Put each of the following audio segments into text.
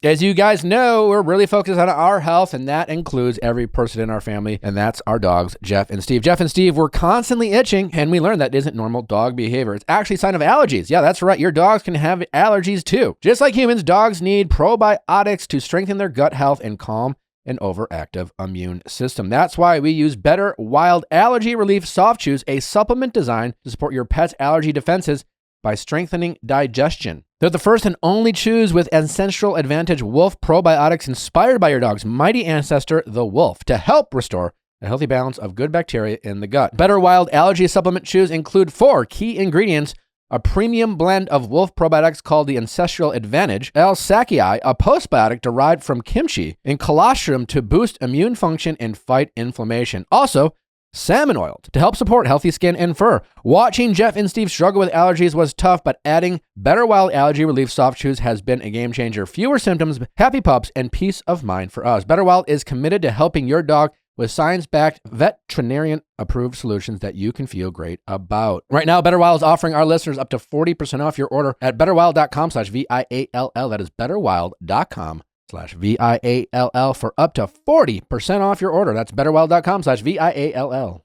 As you guys know, we're really focused on our health, and that includes every person in our family, and that's our dogs, Jeff and Steve. Jeff and Steve were constantly itching, and we learned that isn't normal dog behavior. It's actually a sign of allergies. Yeah, that's right. Your dogs can have allergies too. Just like humans, dogs need probiotics to strengthen their gut health and calm an overactive immune system. That's why we use Better Wild Allergy Relief Soft Chews, a supplement designed to support your pet's allergy defenses by strengthening digestion. They're the first and only chews with Ancestral Advantage Wolf probiotics inspired by your dog's mighty ancestor, the wolf, to help restore a healthy balance of good bacteria in the gut. Better Wild Allergy Supplement Chews include 4 key ingredients: a premium blend of wolf probiotics called the Ancestral Advantage, L-Sakii, a postbiotic derived from kimchi, and colostrum to boost immune function and fight inflammation. Also, salmon oil to help support healthy skin and fur. Watching Jeff and Steve struggle with allergies was tough, but adding Better Wild Allergy Relief Soft Chews has been a game changer. Fewer symptoms, happy pups, and peace of mind for us. Better Wild is committed to helping your dog with science-backed, veterinarian-approved solutions that you can feel great about. Right now, Better Wild is offering our listeners up to 40% off your order at betterwild.com/VIALL. That is betterwild.com/VIALL for up to 40% off your order. That's betterwild.com/VIALL.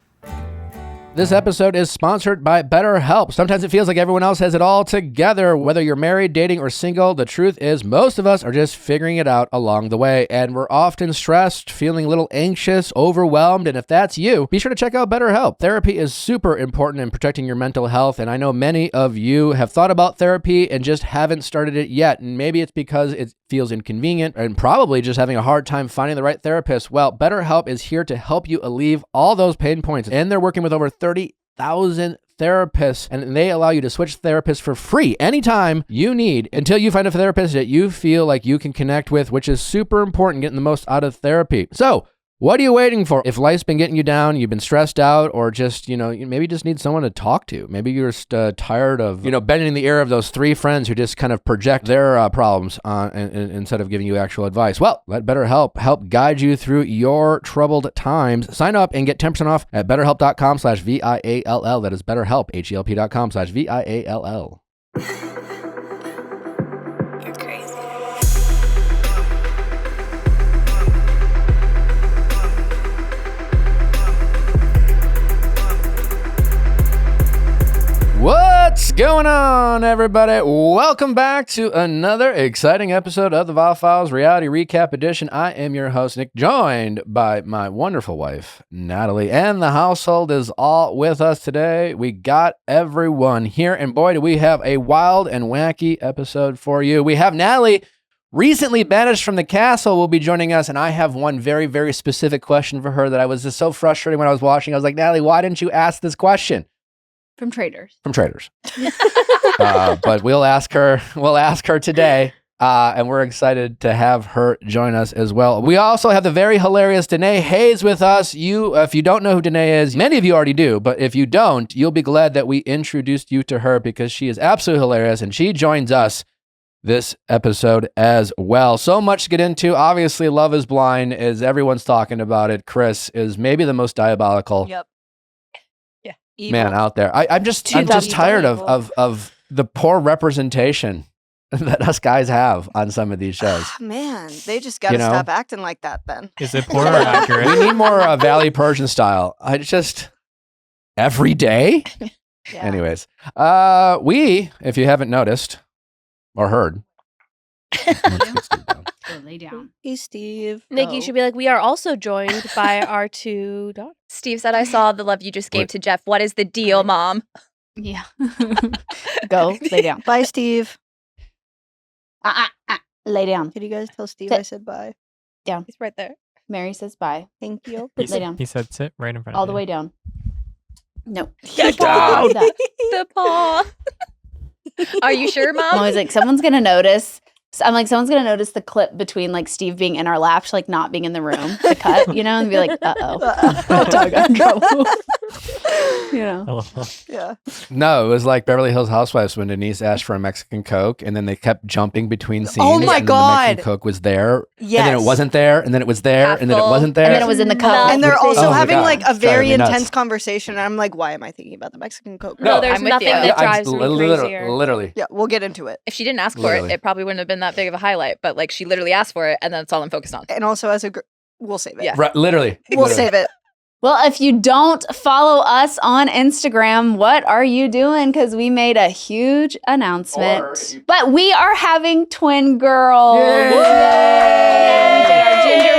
This episode is sponsored by BetterHelp. Sometimes it feels like everyone else has it all together. Whether you're married, dating, or single, the truth is most of us are just figuring it out along the way. And we're often stressed, feeling a little anxious, overwhelmed. And if that's you, be sure to check out BetterHelp. Therapy is super important in protecting your mental health. And I know many of you have thought about therapy and just haven't started it yet. And maybe it's because it feels inconvenient and probably just having a hard time finding the right therapist. Well, BetterHelp is here to help you alleviate all those pain points. And they're working with over 30,000 therapists, and they allow you to switch therapists for free anytime you need until you find a therapist that you feel like you can connect with, which is super important, getting the most out of therapy. So, what are you waiting for? If life's been getting you down, you've been stressed out, or just, maybe just need someone to talk to. Maybe you're just tired of, bending the ear of those 3 friends who just kind of project their problems instead of giving you actual advice. Well, let BetterHelp help guide you through your troubled times. Sign up and get 10% off at betterhelp.com/VIALL. That is BetterHelp, HELP.com/VIALL. You're crazy. What's going on, everybody? Welcome back to another exciting episode of the Viall Files Reality Recap Edition. I am your host, Nick, joined by my wonderful wife, Natalie, and the household is all with us today. We got everyone here, and boy, do we have a wild and wacky episode for you. We have Natalie, recently banished from the castle, will be joining us, and I have one very, very specific question for her that I was just so frustrated when I was watching. I was like, Natalie, why didn't you ask this question? From Traitors. From Traitors. But we'll ask her today, and we're excited to have her join us as well. We also have the very hilarious Danae Hays with us. If you don't know who Danae is, many of you already do, but if you don't, you'll be glad that we introduced you to her because she is absolutely hilarious, and she joins us this episode as well. So much to get into. Obviously, Love is Blind, as everyone's talking about it. Chris is maybe the most diabolical man out there. I'm just tired of the poor representation that us guys have on some of these shows. Man, they just got to stop acting like that then. Is it poor or accurate? We need more Valley Persian style. Every day? Yeah. Anyways, if you haven't noticed or heard, Lay down. Hey, Steve. Nick, you should be like, we are also joined by our 2 daughters. Steve said, I saw the love you just gave to Jeff. What is the deal, Mom? Yeah. Go, lay down. Bye, Steve. Lay down. Could you guys tell Steve Sit. I said bye? Down. He's right there. Mary says bye. Thank you. Lay down. He said sit right in front All of the you. way down. No. Get down. The paw. Are you sure, Mom? I'm always like, someone's going to notice. So I'm like, someone's going to notice the clip between like Steve being in our lap, not being in the room, the cut, and be like, uh-oh. Dog got in trouble. You know. LOL. Yeah. No, it was like Beverly Hills Housewives when Denise asked for a Mexican Coke, and then they kept jumping between scenes. Oh my and God. The Mexican Coke was there, Yes. and then it wasn't there, and then it was there, Half and then it full. wasn't there. And then it was in the cup. And they're Oh also my having God. like a It's driving very me nuts. intense conversation. And I'm like, why am I thinking about the Mexican Coke? No, No, there's I'm with nothing you. that drives me crazier. Literally. Yeah, we'll get into it. If she didn't ask for Literally. it probably wouldn't have been that big of a highlight. But like she literally asked for it, and that's all I'm focused on. And also, as a we'll save it. Yeah. Right, literally. We'll Literally. save it. Well, if you don't follow us on Instagram, what are you doing? Because we made a huge announcement. Or you- But we are having twin girls. Yay! Yay! We did our gender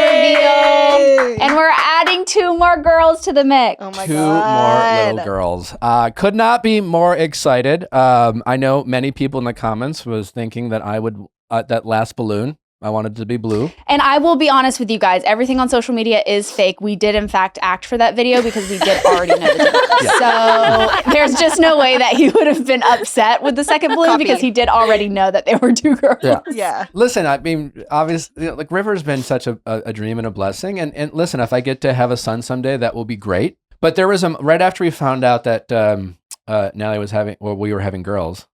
reveal. And we're adding 2 more girls to the mix. Oh my 2 God. more little girls. Could not be more excited. I know many people in the comments was thinking that I would, that last balloon, I wanted to be blue. And I will be honest with you guys, everything on social media is fake. We did, in fact, act for that video because we did already know the difference. So there's just no way that he would have been upset with the second balloon Copy. because he did already know that they were 2 girls. Yeah. Yeah. Listen, I mean, obviously, like River's been such a dream and a blessing. And listen, if I get to have a son someday, that will be great. But there was right after we found out that Natalie was having, or we were having girls.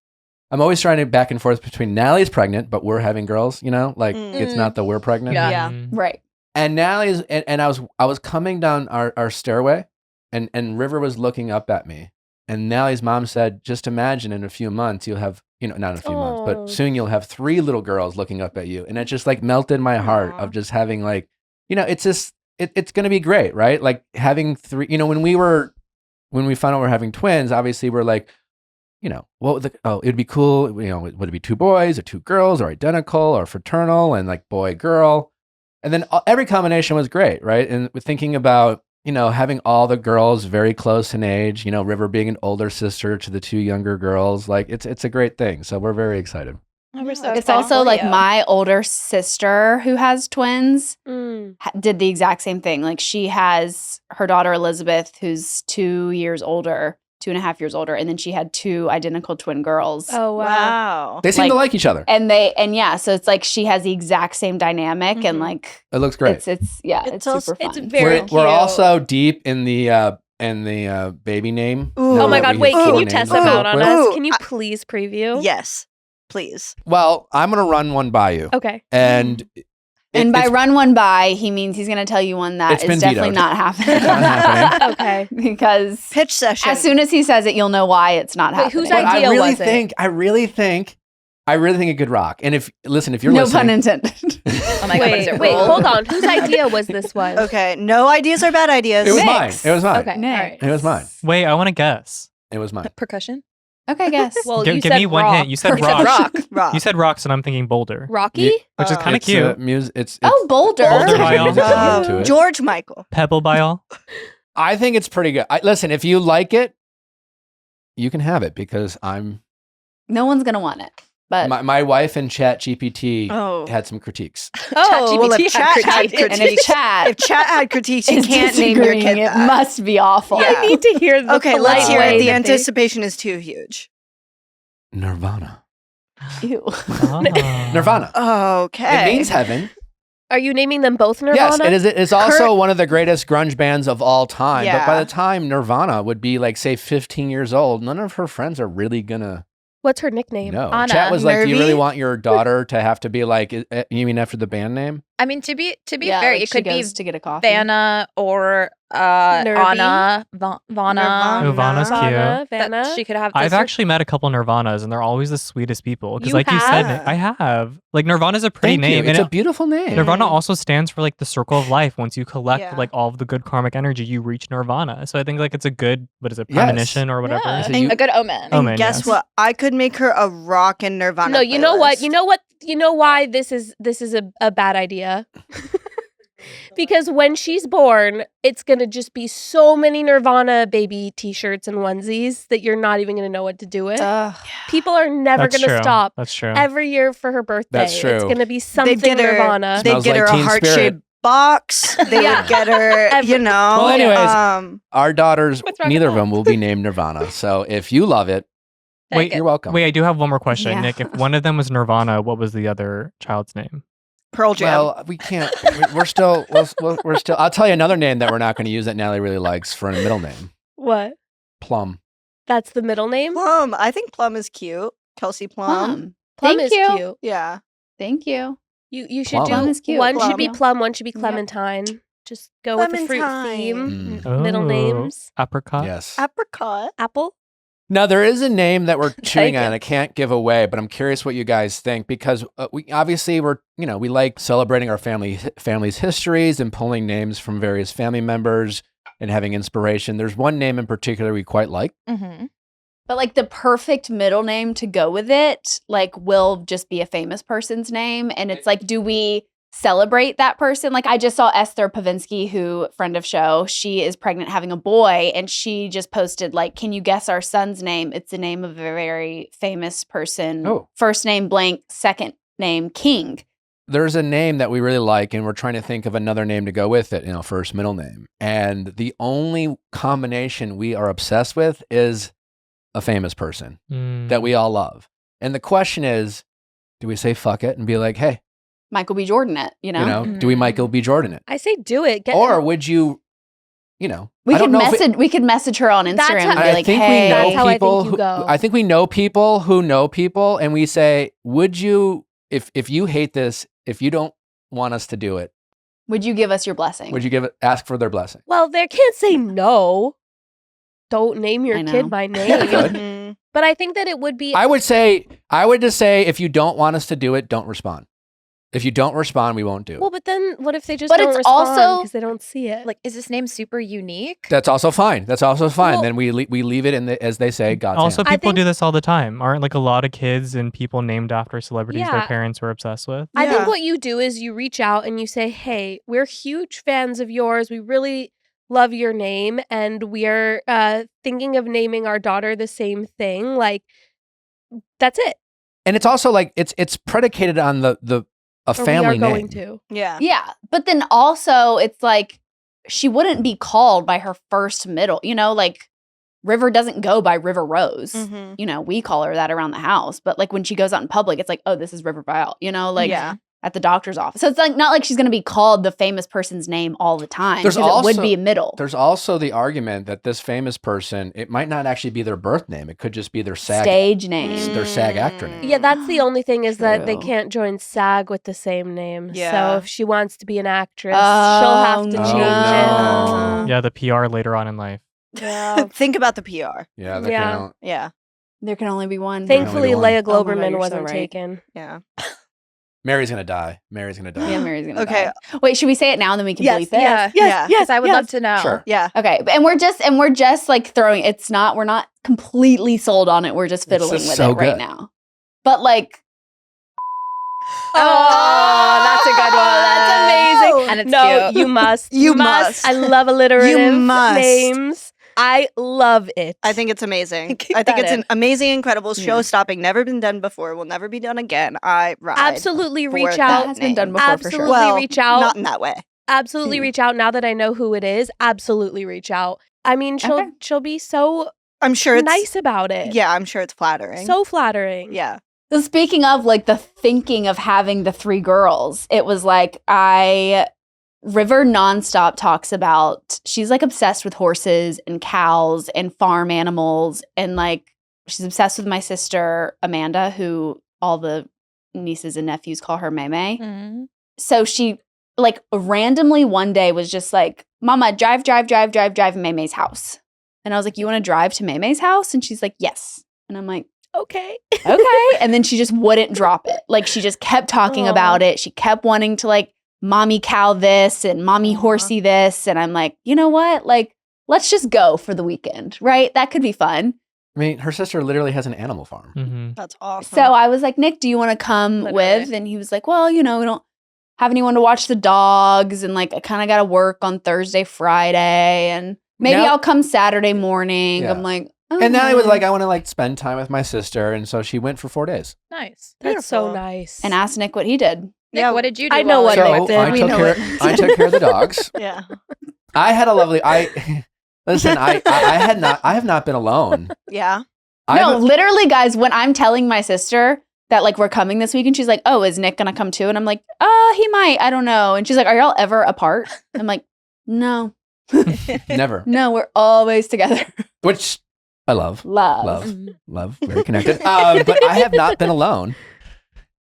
I'm always trying to back and forth between Natalie's pregnant, but we're having girls. You know, like it's not that we're pregnant. Yeah. Yeah. Right. And Natalie's, and I was coming down our stairway, and River was looking up at me, and Natalie's mom said, "Just imagine in a few months you'll have, you know, not in a few months, Oh. but soon you'll have 3 little girls looking up at you," and it just like melted my heart Aw. of just having like, you know, it's just it's gonna be great, right? Like having 3, you know, when we found out we're having twins, obviously we're like, you know, it'd be cool, you know, would it be 2 boys or 2 girls or identical or fraternal and like boy, girl. And then every combination was great, right? And we're thinking about, you know, having all the girls very close in age, you know, River being an older sister to the 2 younger girls, like it's a great thing. So we're very excited. Oh, we're so It's excited also for like you. my older sister who has twins Mm. did the exact same thing. Like she has her daughter Elizabeth, who's 2 years older, 2.5 years older, and then she had 2 identical twin girls. Oh wow. Wow. They seem to like each other. And yeah, so it's like she has the exact same dynamic and Mhm. like It looks great. it's also- super fun. It's very we're cute. also deep in the baby name. Ooh. now Oh my that God! we Wait, have can 4 you names test to them come out up on with. us? Ooh, Can you please preview? Yes. Please. Well, I'm gonna run one by you, Okay. and And by it's- run one by, he means he's going to tell you one that It's is been definitely vetoed. not happening. It's not happening. Okay. Because Pitch session. as soon as he says it, you'll know why it's not Wait, happening. whose But idea I really was it? think, I really think it could rock. And if you're No listening, pun intended. Oh my God, what is it? Wait, roll? hold on. Whose idea was this one? Okay. No ideas are bad ideas. it was Mix. mine. It was mine. Okay. All Nick. right. It was mine. Wait, I want to guess. It was mine. Percussion? Okay, guess. Well, Give you me said one rock. hint. You said You said rock. rock. Rock. You said rocks, and I'm thinking boulder, Rocky. which is kind of It's cute. music. It's Oh, Boulder. Boulder there's Viall. music element to it. George Michael. Pebble Viall. I think it's pretty good. Listen, if you like it, you can have it because No one's going to want it. But my wife and Chat GPT Oh. had some critiques. Oh, Well, if ChatGPT Chat had critiques. and if critiques, chat if Chat had critiques, you is can't name your disagreeing, kid it that. must be awful. Yeah. I need to hear the Okay, let's polite hear way it. The that they- anticipation is too huge. Nirvana. Ew. Oh. Nirvana. Okay. It means heaven. Are you naming them both Nirvana? Yes, it is. It's also one of the greatest grunge bands of all time. But by Yeah. the time Nirvana would be like, say, 15 years old, none of her friends are really gonna What's her nickname? know. Anna. Chat was like, "Do you Nervy? really want your daughter to have to be like? You mean after the band name?" I mean, to be Yeah, fair, like it she could be goes to get a coffee. Vanna or Nervy? Anna, Vanna. Oh, Vanna's cute. Vanna. That Vanna. she could have. I've this- actually met a couple Nirvanas, and they're always the sweetest people. Because, You like you said, have? I have. Like Nirvana's a pretty Thank name, you. It's and a beautiful name. Nirvana also stands for like the circle of life. Once you collect Yeah. like all of the good karmic energy, you reach Nirvana. So I think like it's a good, what is it, Yes. premonition or whatever. Yeah. So you- a good omen. And Omen, guess yes. what? I could make her a rock and Nirvana. No, you know what? playlist. You know why this is a bad idea? Because when she's born, it's going to just be so many Nirvana baby t-shirts and onesies that you're not even going to know what to do with. Ugh. People are never That's going to true. stop. That's true. Every year for her birthday. That's true. It's going to be something They'd get her. Nirvana. They'd Smells get like her a Teen heart-shaped Spirit. box. They Yeah. would get her. You know. Well, anyways, um, Our daughters, What's wrong neither with of them will be named Nirvana. So if you love it, Wait, you're welcome. Wait, I do have one more question, Yeah. Nick. If one of them was Nirvana, what was the other child's name? Pearl Jam. Well, we can't. We're still. We're still. I'll tell you another name that we're not going to use that Natalie really likes for a middle name. What? Plum. That's the middle name? Plum. I think Plum is cute. Kelsey Plum. Plum Thank is you. cute. Yeah. Thank you. You should Plum. do Plum is cute. one should be Plum. plum, one should be clementine. Just go with the fruit Clementine. theme. Middle names. Apricot. Yes. Apricot. Apple. Now, there is a name that we're chewing Take on. it. I can't give away, but I'm curious what you guys think because we obviously we like celebrating our family's histories and pulling names from various family members and having inspiration. There's one name in particular we quite like. Mm-hmm. But like the perfect middle name to go with it, like will just be a famous person's name. And it's like, do we celebrate that person? Like I just saw Esther Pavinsky, who friend of show, she is pregnant having a boy and she just posted like, can you guess our son's name? It's the name of a very famous person. Oh. First name blank, second name King. There's a name that we really like, and we're trying to think of another name to go with it, first, middle name. And the only combination we are obsessed with is a famous person that we all love. And the question is, do we say fuck it and be like, hey, Michael B. Jordan it, do we Michael B. Jordan it? I say do it. Or would you, We I don't could know if message we could message her on Instagram That's and how- be I like, think hey. we know That's how I people think you go. I think we know people who know people, and we say, would you, if you hate this, if you don't want us to do it, Would you give us your blessing? would you ask for their blessing? Well, they can't say no. Don't name your I know. kid by Good. name. Mhm. But I think that it would be I would just say, if you don't want us to do it, don't respond. If you don't respond, we won't do it. well, but then what if they just But don't it's respond also- because they don't see it? Like, is this name super unique? That's also fine. Well- Then we leave it in the, as they say, God's Also, hand. I people think- do this all the time. Aren't like a lot of kids and people named after celebrities their Yeah. parents were obsessed with? I think Yeah. what you do is you reach out and you say, hey, we're huge fans of yours. We really love your name. And we are thinking of naming our daughter the same thing. Like, that's it. And it's also like it's predicated on a Or family we are going name. to. Yeah. Yeah. But then also it's like she wouldn't be called by her first middle, like River doesn't go by River Rose. Mhm. We call her that around the house. But like when she goes out in public, it's like, oh, this is River Viall, like Yeah. at the doctor's office. So it's like not like she's gonna be called the famous person's name all the time. There's because it would also- be a middle. There's also the argument that this famous person, it might not actually be their birth name. It could just be their Stage name. their SAG actor name. Yeah, that's the only thing is that they True. can't join SAG with the same name. Yeah. So if she wants to be an actress, Oh, she'll have to no. change no. it. Yeah, the PR later on in life. Yeah. Think about the PR. Yeah, Yeah. Yeah. There can only be one. Thankfully, only one. Leia Oh my God, Globerman you're so wasn't right. taken. Yeah. Mary's gonna die. Mary's gonna die. Yeah, Mary's gonna Okay. die. Wait, should we say it now and then we can Yes, bleep it? yeah, Yeah. yes, I would love to know. Sure. Yeah. Okay, and we're just like throwing. We're not completely sold on it. We're just It's fiddling just with so it right good. now. But like, Oh, that's a good one. That's amazing. And it's no, cute. you must. You must. I love alliterative You must. names. I love it. I think it's amazing. Keep I think that it's in. an amazing, incredible Yeah. show stopping. Never been done before. Will never be done again. I ride. Absolutely for reach that that out. has been name. done before Absolutely for sure. Well, reach out. Not in that way. Absolutely Hmm. reach out now that I know who it is. Absolutely reach out. I mean, Okay. she'll be so I'm sure it's nice about it. Yeah, I'm sure it's flattering. So flattering. yeah. So speaking of like the thinking of having the three girls, it was like River nonstop talks about she's like obsessed with horses and cows and farm animals, and like she's obsessed with my sister Amanda, who all the nieces and nephews call her Maymay. Mhm. So she like randomly one day was just like, Mama, drive Maymay's house. And I was like, you want to drive to Maymay's house? And she's like, yes. And I'm like, Okay. okay. And then she just wouldn't drop it. Like she just kept talking Aw. about it. She kept wanting to like mommy cow this and mommy Aw. horsey this. And I'm like, you know what? Like, let's just go for the weekend, right? That could be fun. I mean, her sister literally has an animal farm. Hmm. That's awesome. So I was like, Nick, do you want to come Literally. with? And he was like, well, we don't have anyone to watch the dogs. And like, I kind of got to work on Thursday, Friday. And maybe Now- I'll come Saturday morning. Yeah. I'm like, And Natalie was okay. like, I want to like spend time with my sister, and so she went for 4 days. Nice. That's so Beautiful. nice. And asked Nick what he did. Nick, Yeah, what did you do? I know while what you Nick were did. I We took know care. it. I took care of the dogs. yeah. I had a lovely. Listen. I have not been alone. Yeah. No, literally, guys, when I'm telling my sister that like we're coming this week and she's like, oh, is Nick gonna come too? And I'm like, he might. I don't know. And she's like, are y'all ever apart? I'm like, no. Never. No, we're always together. Which I love. Love. Love. Very connected. But I have not been alone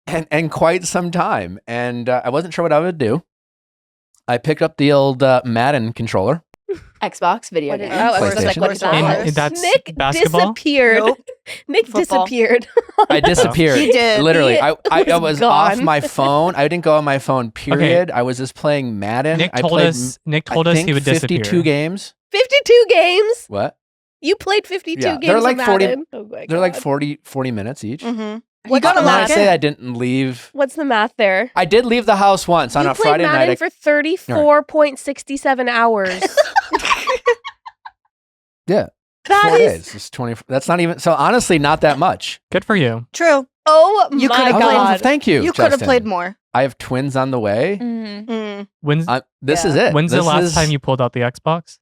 and quite some time. And I wasn't sure what I would do. I picked up the old Madden controller. Xbox video What is- game. oh, I was like, PlayStation. what is that? And that's Nick basketball? disappeared. Nope. Nick Football. disappeared. I disappeared. He did. Literally. He I was was off gone. my phone. I didn't go on my phone, period. I was just playing Madden. Nick I told played, us I he think, would 52 disappear. games. 52 games. What? You played 52 Yeah, games. they're like of 40 Madden. Oh my They're like God. 40 minutes each. Mm-hmm. What's got the a When I lot. math? say I didn't leave, What's the math there? I did leave the house once on You a played Friday Madden night. for 34.67 hours. Yeah. That 4 is. days. It's 20. That's not even. So honestly, not that much. Good for you. True. Oh You my could've Oh, God. thank you. You could have Justin. played more. I have twins on the way. Mm. When's This Yeah. is it. when's the This last is- time you pulled out the Xbox?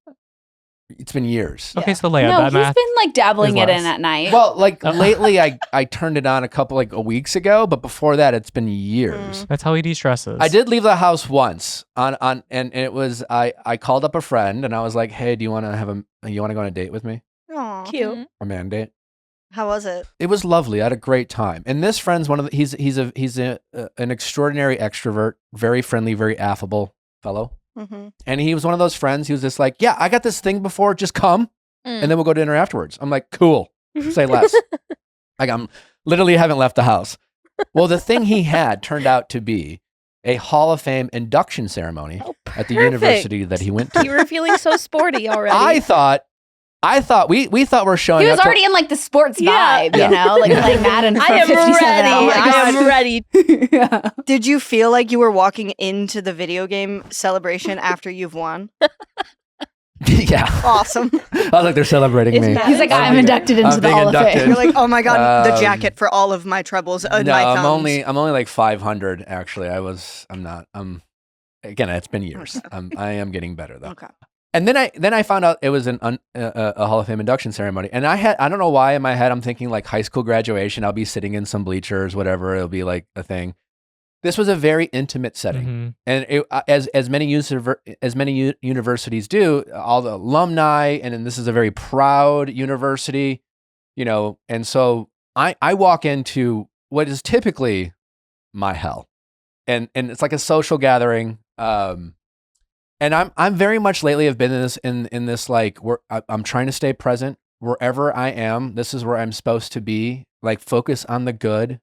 It's been years. Okay, so Leia, No, that he's math. been like dabbling is it in less. at night. Well, like Oh. lately, I turned it on a weeks ago, but before that, it's been years. That's how he de-stresses. I did leave the house once and it was I called up a friend and I was like, hey, do you want to go on a date with me? Aw. Cute. A man date. How was it? It was lovely. I had a great time. And this friend's he's an extraordinary extrovert, very friendly, very affable fellow. Mm-hmm. And he was one of those friends. He was just like, yeah, I got this thing before. Just come, and then we'll go to dinner afterwards. I'm like, cool. Say less. Like I'm literally haven't left the house. Well, the thing he had turned out to be a Hall of Fame induction ceremony Oh, at the perfect. university that he went to. You were feeling so sporty already. I thought we thought we're showing he was up to- already in like the sports Yeah. vibe, you know, like playing Madden for I am 57 ready. hours. I am ready. Yeah. Did you feel like you were walking into the video game celebration after you've won? Yeah. Awesome. I was like, they're celebrating Is me. Madden- He's like, I'm being- inducted into I'm the being Hall of inducted. Fame. You're like, oh my god, the Um, jacket for all of my troubles and No, my I'm thumbs. only like 500 actually. I'm not. Again, it's been years. I am getting better though. Okay. And then I found out it was a Hall of Fame induction ceremony, and I don't know why in my head I'm thinking like high school graduation. I'll be sitting in some bleachers, whatever. It'll be like a thing. This was a very intimate setting, Mhm. and as many universities do, all the alumni, and then this is a very proud university, you know. And so I walk into what is typically my hell, and it's like a social gathering. And I'm very much lately have been in this like I'm trying to stay present wherever I am. This is where I'm supposed to be. Like focus on the good,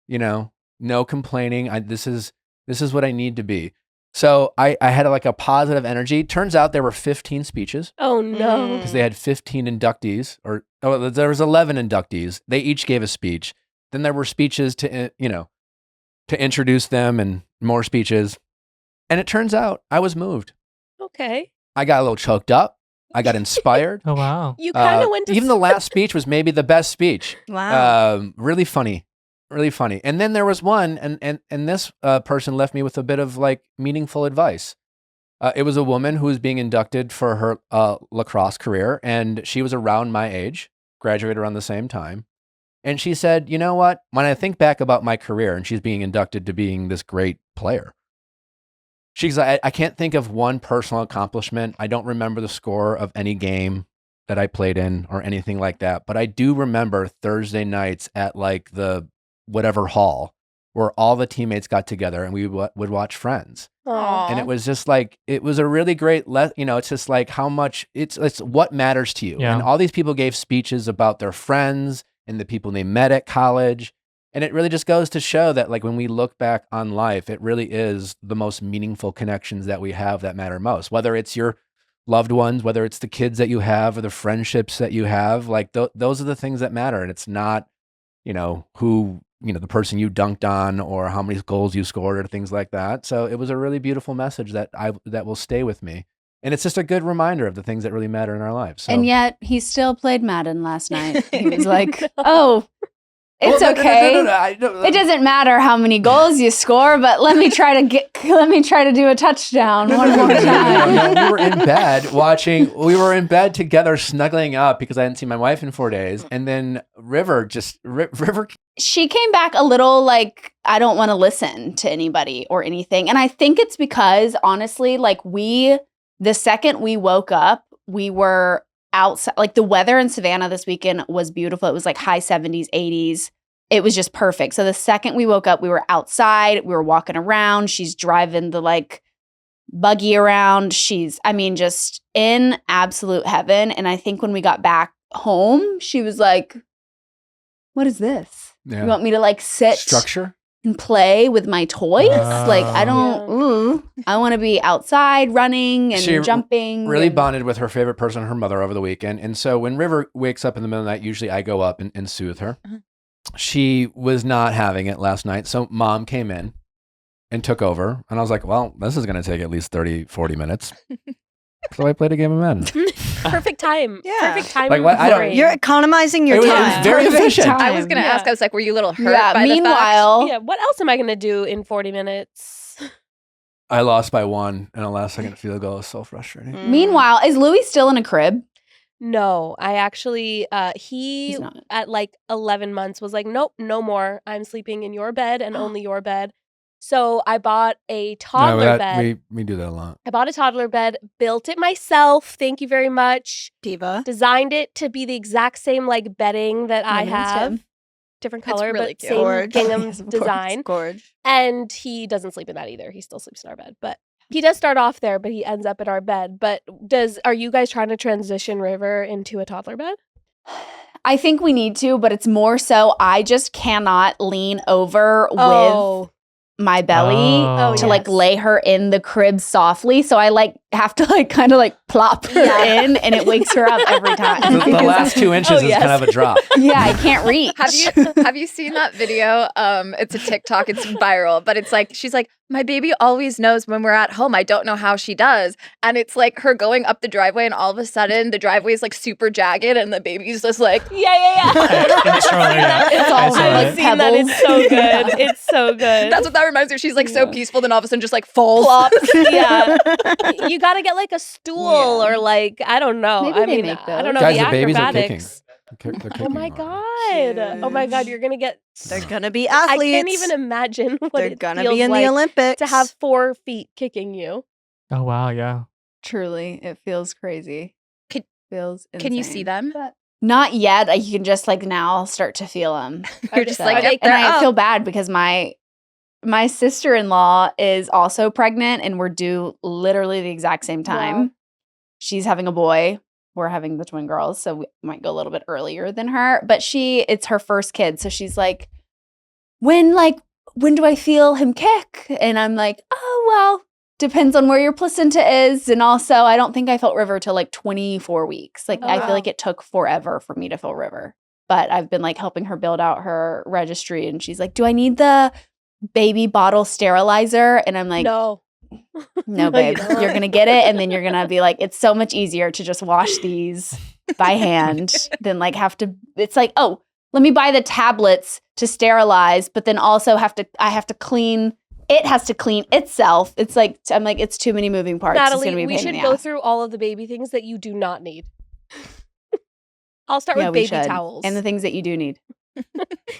you know. No complaining. This is what I need to be. So I had like a positive energy. Turns out there were 15 speeches Oh no. because they had 15 inductees, there was 11 inductees. They each gave a speech. Then there were speeches to introduce them and more speeches. And it turns out I was moved. Okay. I got a little choked up. I got inspired. Oh wow. You kind of went to Even the last speech was maybe the best speech. Wow. Really funny. And then there was one, and this person left me with a bit of like meaningful advice. It was a woman who was being inducted for her lacrosse career, and she was around my age, graduated around the same time. And she said, you know what? When I think back about my career, and she's being inducted to being this great player, she's like, I can't think of one personal accomplishment. I don't remember the score of any game that I played in or anything like that. But I do remember Thursday nights at like the whatever hall where all the teammates got together and we would watch Friends. Aw. And it was just like, it was a really great, it's just like how much it's what matters to you. Yeah. And all these people gave speeches about their friends and the people they met at college. And it really just goes to show that like when we look back on life, it really is the most meaningful connections that we have that matter most, whether it's your loved ones, whether it's the kids that you have or the friendships that you have, like those are the things that matter. And it's not, who, the person you dunked on or how many goals you scored or things like that. So it was a really beautiful message that will stay with me. And it's just a good reminder of the things that really matter in our lives. So. And yet he still played Madden last night. He was like, oh, it's Well, no, okay. It doesn't matter how many goals you score, but let me try to do a touchdown one more time. We were in bed we were in bed together snuggling up because I hadn't seen my wife in 4 days. And then River She came back a little like, I don't want to listen to anybody or anything. And I think it's because honestly, like we The second we woke up, we were outside. Like the weather in Savannah this weekend was beautiful. It was like high 70s, 80s. It was just perfect. So the second we woke up, we were outside. We were walking around. She's driving the like buggy around. Just in absolute heaven. And I think when we got back home, she was like, what is this? Yeah. You want me to like sit Structure? and play with my toys? Like I don't, Yeah. I want to be outside running and She jumping. Really and, bonded with her favorite person, her mother, over the weekend. And so when River wakes up in the middle of the night, usually I go up and soothe her. She was not having it last night. So mom came in and took over. And I was like, well, this is going to take at least 30, 40 minutes. So I played a game of Madden. Perfect time. Yeah. Perfect time. Like, what? I don't- frame. You're economizing your It was time. very Perfect efficient. time. I was gonna ask. I was like, were you a little hurt Yeah. by the fact? Meanwhile, Yeah. What else am I gonna do in 40 minutes? I lost by 1 and a last second field goal. It was so frustrating. Mm. meanwhile, is Louis still in a crib? No, I actually. He He's not. at like 11 months was like, nope, no more. I'm sleeping in your bed and only your bed. So I bought a toddler bed. We do that a lot. I bought a toddler bed, built it myself. Thank you very much. Diva. Designed it to be the exact same like bedding that I Women's have. Gym. Different It's color, really but cute. same Gorge. gingham Yes, of course. design. Gorge. And he doesn't sleep in that either. He still sleeps in our bed. But he does start off there, but he ends up in our bed. But are you guys trying to transition River into a toddler bed? I think we need to, but it's more so I just cannot lean over with my belly Oh, to like yes. lay her in the crib softly. So I like have to like kind of like plop her Yeah. in and it wakes her up every time. The last 2 inches is yes. kind of a drop. Yeah, I can't reach. Have you seen that video? It's a TikTok. It's viral, but it's like she's like, my baby always knows when we're at home. I don't know how she does, and it's like her going up the driveway, and all of a sudden the driveway is like super jagged, and the baby's just like, Yeah. In stroller, yeah. It's all I saw like I've it. seen that. pebbles. It's so good. It's so good. that's what that reminds me of. She's like so peaceful, then all of a sudden just like falls. Yeah. You got to get like a stool Yeah. or like, I don't know. Maybe I they mean, make I don't know those. the Guys, the babies are kicking. acrobatics. They're Oh kicking my hard. god. Oh my god, you're going to get They're gonna be I athletes. can't even imagine what They're it gonna feels be in like the Olympics. to have 4 feet kicking you. Oh wow, yeah. Truly, it feels crazy. Can- Feels Can you see insane. them? Not yet. You can just like now start to feel them. You're just So- like, they- yep, and they're I up. feel bad because my sister-in-law is also pregnant and we're due literally the exact same time. Wow. She's having a boy. We're having the twin girls, so we might go a little bit earlier than her. But it's her first kid, so she's like, when do I feel him kick? And I'm like, oh well, depends on where your placenta is, and also I don't think I felt River till like 24 weeks. Like Oh, I wow. feel like it took forever for me to feel River. But I've been like helping her build out her registry, and she's like, do I need the baby bottle sterilizer? And I'm like, No. no, you babe, don't. you're gonna get it, and then you're gonna be like, it's so much easier to just wash these by hand than like have to. It's like, oh, let me buy the tablets to sterilize, but then also I have to clean. It has to clean itself. It's like I'm like, it's too many moving parts. It's Natalie, gonna be a we pain should in the go ass. through all of the baby things that you do not need. I'll start Yeah, with we baby should. towels. And the things that you do need,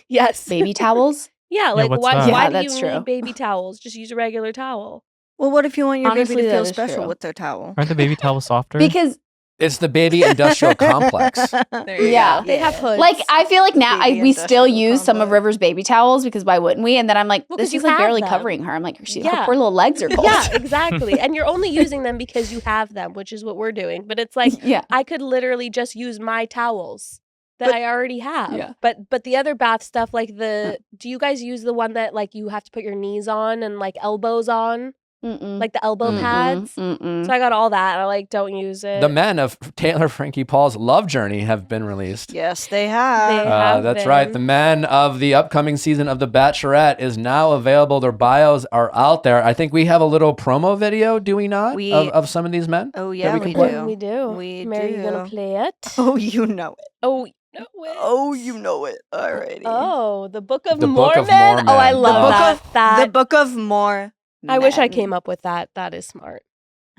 yes. baby towels. Yeah, like what's why that? Yeah, do that's you true. need baby towels? Just use a regular towel. Well, what if you want your Honestly, baby to that feel is special true. with their towel? Aren't the baby towels softer? Because It's the baby industrial complex. There you Yeah. go. They have hoods. like I feel like now Baby we still industrial use some of complex. River's baby towels because why wouldn't we? And then I'm like, Well, 'cause this you is like have barely them. covering her. I'm like, her Yeah. poor little legs are cold. yeah, exactly. And you're only using them because you have them, which is what we're doing. But it's like yeah. I could literally just use my towels that But- I already have. Yeah. But the other bath stuff, like do you guys use the one that like you have to put your knees on and like elbows on, Mm-mm. like the elbow Mm-mm. pads? Mm-mm. So I got all that. I like don't use it. The men of Taylor Frankie Paul's Love Journey have been released. Yes, they have. They have That's right. been. The men of the upcoming season of The Bachelorette is now available. Their bios are out there. I think we have a little promo video, do we not? We- of some of these men? Oh yeah, we we, can play? do. We do. We Mary, do. you gonna play it? Oh, you know it. Oh, no way. Oh, you know it. Alrighty. Oh, the Book of The Mormon. Book of Mormon. Oh, I The love Book that. of- that. The Book of More. I wish I Men. came up with that. That is smart.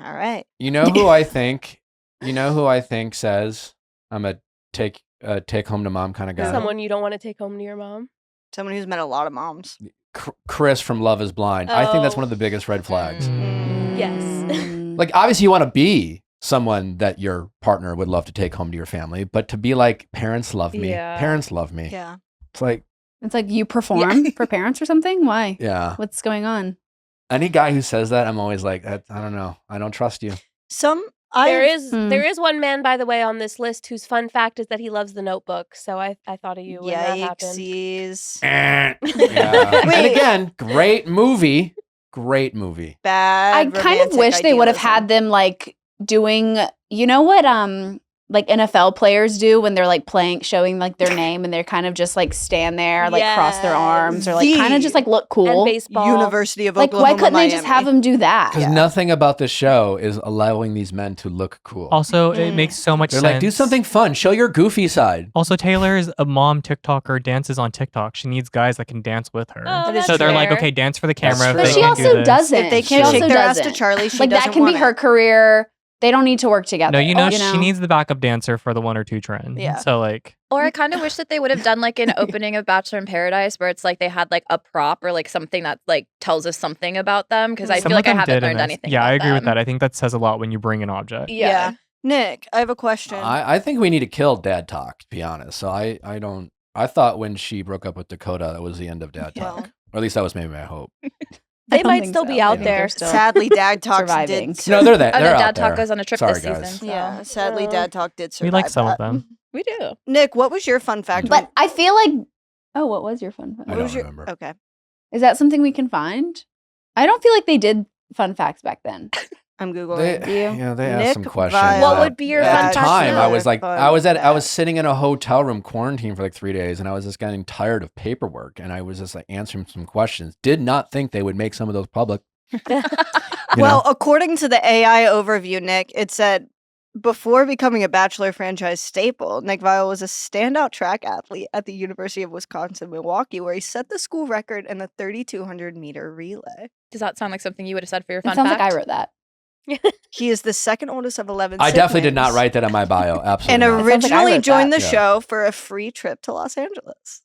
All right. You know who I think? Says I'm a take home to mom kind of guy. Someone you don't want to take home to your mom. Someone who's met a lot of moms. Chris from Love Is Blind. I think that's Oh. one of the biggest red flags. Mm. Yes. Like, obviously, you want to be someone that your partner would love to take home to your family, but to be like, parents love me. Yeah. Parents love me. Yeah. It's like, It's like you perform for parents or something? Why? yeah. What's going on? Any guy who says that, I'm always like, I don't know. I don't trust you. There is one man, by the way, on this list whose fun fact is that he loves The Notebook. So I thought of you when that happened. Yikesies. Yeah. And again, great movie. Great movie. Bad. I kind of romantic wish they would have idealism. had them like doing, you know what like NFL players do when they're like playing, showing like their name and they're kind of just like stand there, like cross their arms or like kind of just like look cool. And baseball. University of Like Oklahoma, why couldn't they just have them do that? Because nothing about the show is allowing these men to look cool. Also, it makes so much They're sense. like, do something fun. Show your goofy side. Also, Taylor is a mom TikToker, dances on TikTok. She needs guys that can dance with her. Oh, that's so they're like, fair. okay, dance for the That's camera. true. If But they she can't do also this. doesn't. If they She can't also shake their ass to doesn't. Charlie, she Like doesn't that can be want her it. career. They don't need to work together. No, you know, she needs the backup dancer for the 1 or 2 trend. Yeah. So like, Or I kind of wish that they would have done like an opening of Bachelor in Paradise where it's like they had like a prop or like something that like tells us something about them because I some feel of like I them haven't did in learned this. anything. Yeah, about I agree with them. that. I think that says a lot when you bring an object. Yeah. Nick, I have a question. I think we need to kill dad talk, to be honest. So I thought when she broke up with Dakota, that was the end of dad talk. Or at least that was maybe my hope. They I don't might think still so. be I out think there. they're still Sadly, Dad Talk surviving. did. No, they're that. Oh, no, They're out Dad Talk there. goes on a trip Sorry, this guys. season. Yeah, sadly, Dad Talk did survive. We like some of that. them. We do. Nick, what was your fun fact? But I feel like, oh, what was your fun fact? I What don't was your- remember. Okay. Is that something we can find? I don't feel like they did fun facts back then. I'm Googling. You? Yeah, they asked Nick some questions. Viall. What would be your At fun the fact time, now? I was like, Fun I was fact. sitting in a hotel room quarantine for like 3 days, and I was just getting tired of paperwork, and I was just like answering some questions. Did not think they would make some of those public. You Well, know? according to the AI overview, Nick, it said before becoming a Bachelor franchise staple, Nick Viall was a standout track athlete at the University of Wisconsin-Milwaukee, where he set the school record in the 3,200-meter relay. Does that sound like something you would have said for your It fun sounds fact? like I wrote that. He is the second oldest of 11 I definitely did not siblings, write that on my bio. Absolutely. and not. sounds like I originally wrote joined that. the Yeah. show for a free trip to Los Angeles.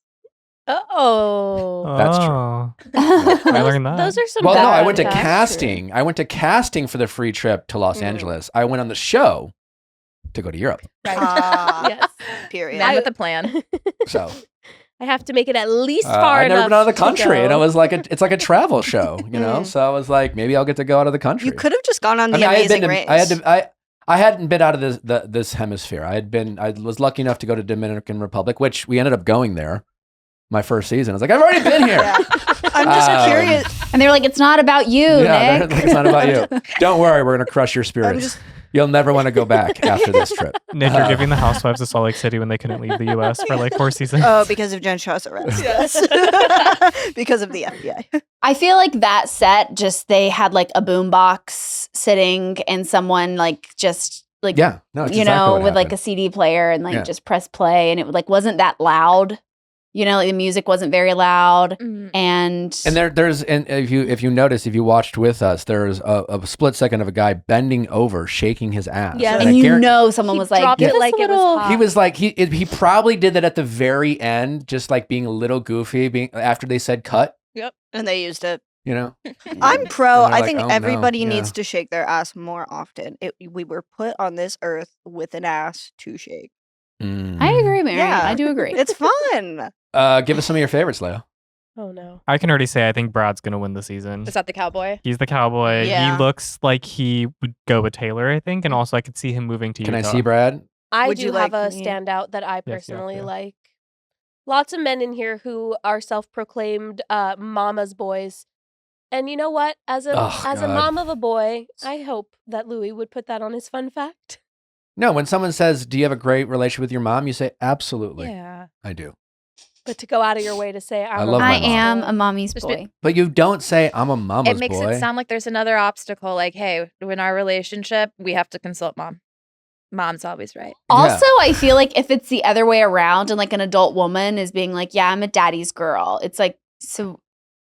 Oh. That's true. I learned that. Those are some Well, no, I bad went to facts. casting. I went to casting for the free trip to Los Angeles. I went on the show to go to Europe. Ah, Yes. period. Man with a plan. So I have to make it at least far I'd enough. never been out of the to country, and go. it was like it's like a travel show, you know. Mm. So I was like, maybe I'll get to go out of the country. You could have just gone on I the mean, Amazing Race. I hadn't been out of this hemisphere. I was lucky enough to go to Dominican Republic, which we ended up going there. My first season, I was like, I've already been here. Yeah. I'm just curious. And they were like, it's not about you, Yeah, Nick. it's not about you. Don't worry, we're gonna crush your spirits. just- You'll never want to go back after this trip. Nick, you're giving the housewives of Salt Lake City when they couldn't leave the U.S. for like 4 seasons. Oh, because of Jen Shaw's arrest. Yes. Because of the FBI. I feel like that set just they had like a boombox sitting and someone like just like Yeah, no, it's you exactly know what with like a happened. CD player and like Yeah. just press play and it like wasn't that loud. You know, like the music wasn't very loud Mm. and there's if you notice, if you watched with us, there's a split second of a guy bending over, shaking his ass. Yes. And I and you guarantee- know someone He was like, dropped give it us like a it was little. hot. he was like he probably did that at the very end, just like being a little goofy, being after they said cut. And they used it. You know, I'm pro. And they're I like, think "Oh, no." everybody Yeah. needs to shake their ass more often. We were put on this earth with an ass to shake. Mm. I agree, Mary. Yeah. I do agree. It's fun. Give us some of your favorites, Leo. Oh no. I can already say I think Brad's gonna win the season. Is that the cowboy? He's the cowboy. Yeah. He looks like he would go with Taylor, I think, and also I could see him moving to Can I Utah. see Brad? I Would do you have like a me? standout that I yeah, personally yeah. like. Lots of men in here who are self-proclaimed mama's boys. And you know what? As a Oh, as a God. mom of a boy, I hope that Louis would put that on his fun fact. No, when someone says, "Do you have a great relationship with your mom?" you say, "Absolutely, Yeah. I do." But to go out of your way to say I I'm love my I mom. am a mommy's Just boy. But you don't say, "I'm a mama's It makes boy." it sound like there's another obstacle. Like, hey, in our relationship, we have to consult mom. Mom's always right. Also, I feel like if it's the other way around and like an adult woman is being like, yeah, I'm a daddy's girl. It's like, so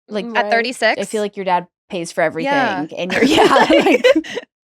like Right. At 36? I feel like your dad pays for everything Yeah. and you're, yeah. Like,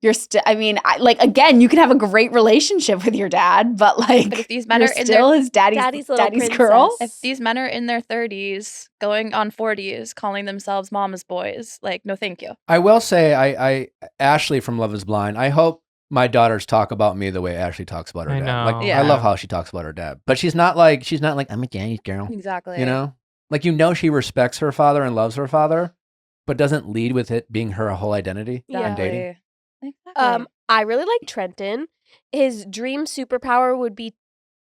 you're still. I mean, again, you can have a great relationship with your dad, but like, But if these men you're are in still their his daddy's little girl. princess. if these men are in their 30s, going on 40s, calling themselves mama's boys, like, no, thank you. I will say, I Ashley from Love Is Blind. I hope my daughters talk about me the way Ashley talks about her I dad. know. Like, Yeah. I love how she talks about her dad, but she's not like I'm a daddy's girl. Exactly. You know, like she respects her father and loves her father, but doesn't lead with it being her whole identity Yeah. in dating. Exactly. I really like Trenton. His dream superpower would be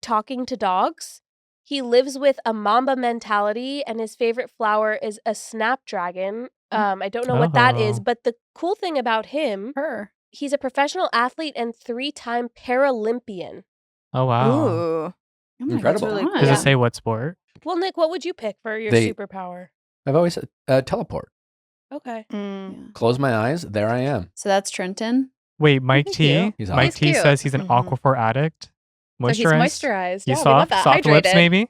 talking to dogs. He lives with a Mamba mentality, and his favorite flower is a snapdragon. I don't know what that is, Oh. but the cool thing about him, Her. he's a professional athlete and 3-time Paralympian. Oh wow. Ooh. Oh my Incredible. God. Really Does Yeah. it say what sport? Well, Nick, what would you pick for your They- superpower? I've always said teleport. Okay. Mm. Yeah. Close my eyes, there I am. So that's Trenton. Wait, Mike He's T. cute. He's Mike He's T cute. says he's an Mhm. Aquaphor addict. So he's moisturized. He's Yeah, we love soft, that. soft lips Hydrated. maybe.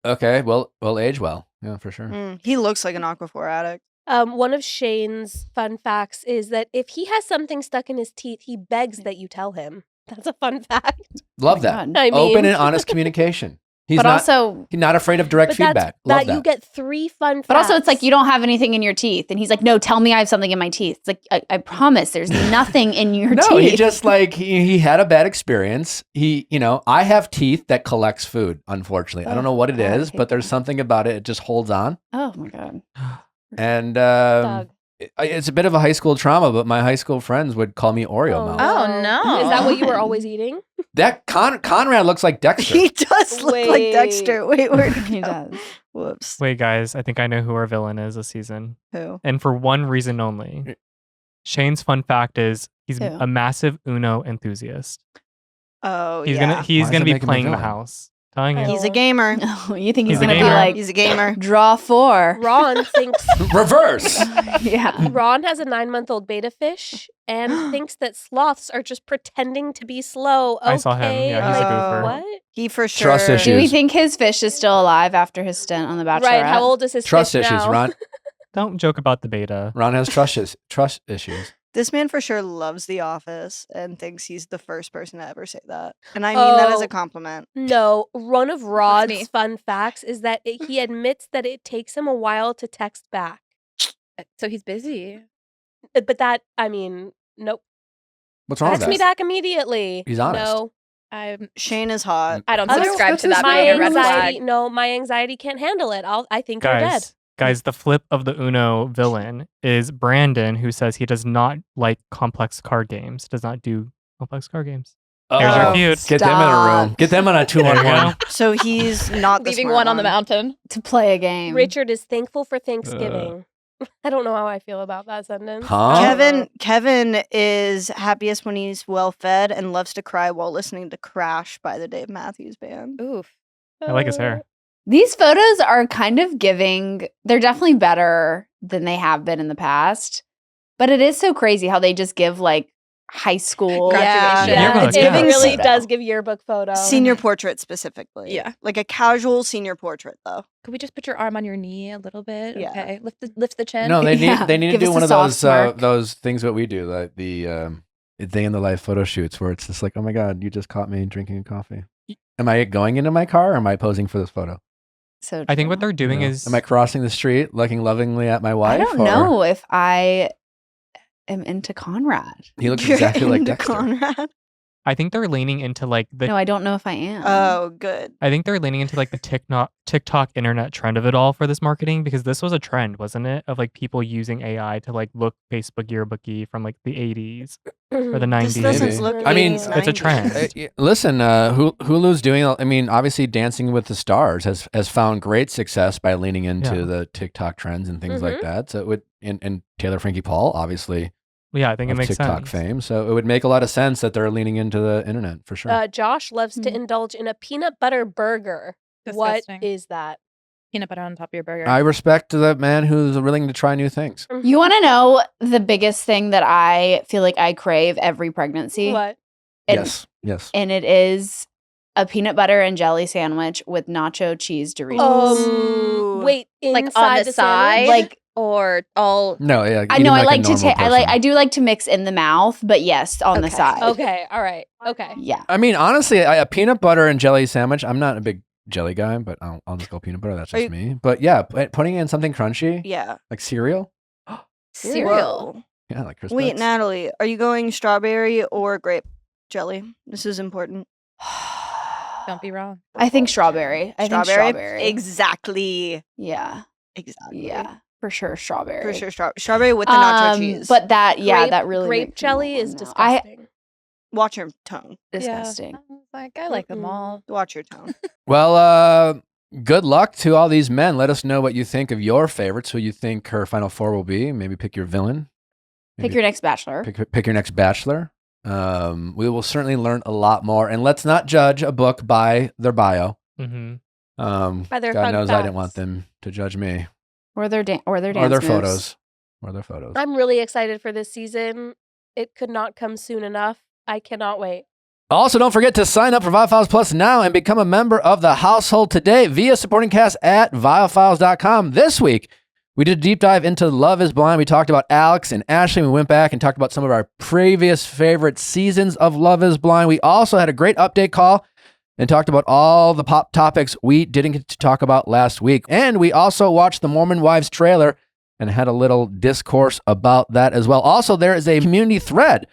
Okay, well, age well. Yeah, for sure. He looks like an Aquaphor addict. One of Shane's fun facts is that if he has something stuck in his teeth, he begs that you tell him. That's a fun fact. Love Oh my that. God. I mean, Open and honest communication. He's But not. also, He's not afraid of direct but that's feedback. Love that you get 3 fun facts. But also, it's like you don't have anything in your teeth, and he's like, "No, tell me I have something in my teeth." It's like I promise, there's nothing in your No, teeth. he just like he had a bad experience. I have teeth that collects food. Unfortunately, I don't know what it God, I is, hate but there's that. something about it. It just holds on, Oh my God. and Doug. it's a bit of a high school trauma. But my high school friends would call me Oreo Oh, mouth. Oh, no. Is that what you were always eating? That Conrad looks like Dexter. He does look like Wait. Dexter. Wait, where did He go? does. Whoops. Wait, guys, I think I know who our villain is this season. Who? And for one reason only. Shane's fun fact is he's Who? a massive Uno enthusiast. Oh, He's yeah. gonna he's Why does gonna it be make him a playing the villain? house. Telling you. He's a gamer. Oh, you think he's He's a gonna be gamer. like He's a gamer. draw 4? Ron thinks Reverse. Yeah. Ron has a 9-month-old beta fish and thinks that sloths are just pretending to be slow. Okay, I saw him. Yeah, he's a like, goofer. What? He for sure. Trust Do we issues. think his fish is still alive after his stint on The Bachelorette? Right? How old is his Trust fish issues. now? Don't joke about the beta. Ron has trust issues. This man for sure loves The Office and thinks he's the first person to ever say that. And I mean that as Oh. a compliment. No, one of me. Rod's fun facts is that he admits that it takes him a while to text back. So he's busy. But that, I mean, nope. What's wrong with Text me that? back immediately. He's honest. No, Shane is hot. I don't Others- subscribe to what's that my being a red anxiety. flag. No, my anxiety can't handle it. I think you're dead. Guys, the flip of the Uno villain is Brandon, who says he does not like complex card games, does not do complex card games. There's your Oh, feud. Get them in a room. Get them on a There you 2-on-1. go. So he's not the Leaving smart one on the mountain. To play a game. Richard is thankful for Thanksgiving. I don't know how I feel about that sentence. Huh? Kevin is happiest when he's well fed and loves to cry while listening to Crash by the Dave Matthews Band. Oof. I like his hair. These photos are kind of giving, they're definitely better than they have been in the past. But it is so crazy how they just give like high school. Graduation. Yeah, Yearbook, it yeah. really photo. does give yearbook photo. Senior portrait specifically. Yeah. Like a casual senior portrait though. Could we just put your arm on your knee a little bit? Yeah. Okay. Lift the chin. No, they need Yeah. they need to Give do us one a of soft those smirk. those things that we do, like the day in the life photo shoots, where it's just like, oh my god, you just caught me drinking a coffee. Am I going into my car? Or am I posing for this photo? So I think what true. they're doing You know, is am I crossing the street, looking lovingly at my wife? I don't or- know if I am into Conrad. He looks You're exactly like into Dexter. Conrad. I think they're leaning into like the No, I don't know if I am. Oh, good. I think they're leaning into like the TikTok internet trend of it all for this marketing, because this was a trend, wasn't it? Of like people using AI to like look Facebook yearbooky from like the 80s or the 90s. This doesn't Maybe. look I mean, 80s, it's a 90s. trend. Listen, Hulu's doing. I mean, obviously, Dancing with the Stars has found great success by leaning into Yeah. the TikTok trends and things like Mhm. that. So it would, and Taylor Frankie Paul, obviously, Yeah, I think it of makes TikTok sense. fame. So it would make a lot of sense that they're leaning into the internet for sure. Josh loves to Hmm. indulge in a peanut butter burger. What Disgusting. is that? Peanut butter on top of your burger. I respect that man who's willing to try new things. You want to know the biggest thing that I feel like I crave every pregnancy? What? And, Yes. And it is a peanut butter and jelly sandwich with nacho cheese Doritos. Ooh. Wait, Like, on inside the sandwich? side? Like or all? No, yeah. I know. I eating like a to normal take. person. I do like to mix in the mouth, but yes, on the Okay. side. Okay. All right. Okay. Yeah. I mean, honestly, a peanut butter and jelly sandwich. I'm not a big jelly guy, but I'll just go peanut butter. That's Are just me. But yeah, putting in something crunchy, Yeah. like cereal. Cereal. Whoa. Yeah, like Chris. Wait, Natalie, are you going strawberry or grape jelly? This is important. Don't be wrong. I think strawberry. I think strawberry. Exactly. Yeah. Exactly. Yeah. For sure, strawberry. For sure, strawberry with the nacho cheese. But that, Grape- that really grape makes me jelly want is one now. disgusting. watch your tone. Disgusting. I was like, I like them all. Watch your tone. Well, good luck to all these men. Let us know what you think of your favorites, who you think her final four will be. Maybe pick your villain. Pick your next bachelor. Pick your next bachelor. We will certainly learn a lot more. And let's not judge a book by their bio. Mm-hmm. By their God fun knows I didn't want facts. them to judge me Or their dance or their moves. photos. Or their photos. I'm really excited for this season. It could not come soon enough. I cannot wait. Also, don't forget to sign up for Viall Files Plus now and become a member of the household today via supporting cast at viallfiles.com. This week, we did a deep dive into Love is Blind. We talked about Alex and Ashley. We went back and talked about some of our previous favorite seasons of Love is Blind. We also had a great update call and talked about all the pop topics we didn't get to talk about last week. And we also watched the Mormon Wives trailer and had a little discourse about that as well. Also, there is a community thread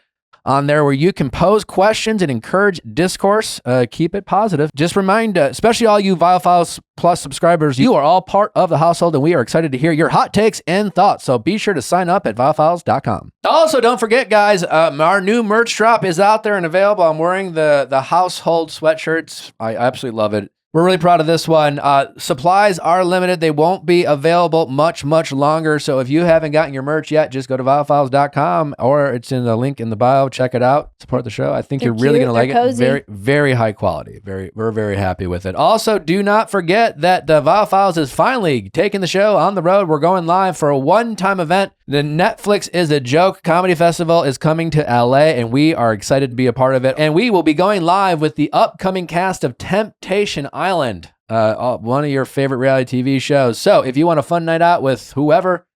on there where you can pose questions and encourage discourse. Keep it positive. Just remind, especially all you Viall Files Plus subscribers, you are all part of the household, and we are excited to hear your hot takes and thoughts. So be sure to sign up at viallfiles.com. Also, don't forget, guys, our new merch drop is out there and available. I'm wearing the household sweatshirts. I absolutely love it. We're really proud of this one. Supplies are limited. They won't be available much longer. So if you haven't gotten your merch yet, just go to viallfiles.com, or it's in the link in the bio. Check it out. Support the show. I think They're you're really cute. going to like They're it. cozy. Very, very high quality. We're very happy with it. Also, do not forget that the Viall Files is finally taking the show on the road. We're going live for a one-time event. The Netflix is a Joke Comedy Festival is coming to LA, and we are excited to be a part of it. And we will be going live with the upcoming cast of Temptation Island, one of your favorite reality TV shows. So if you want a fun night out with whoever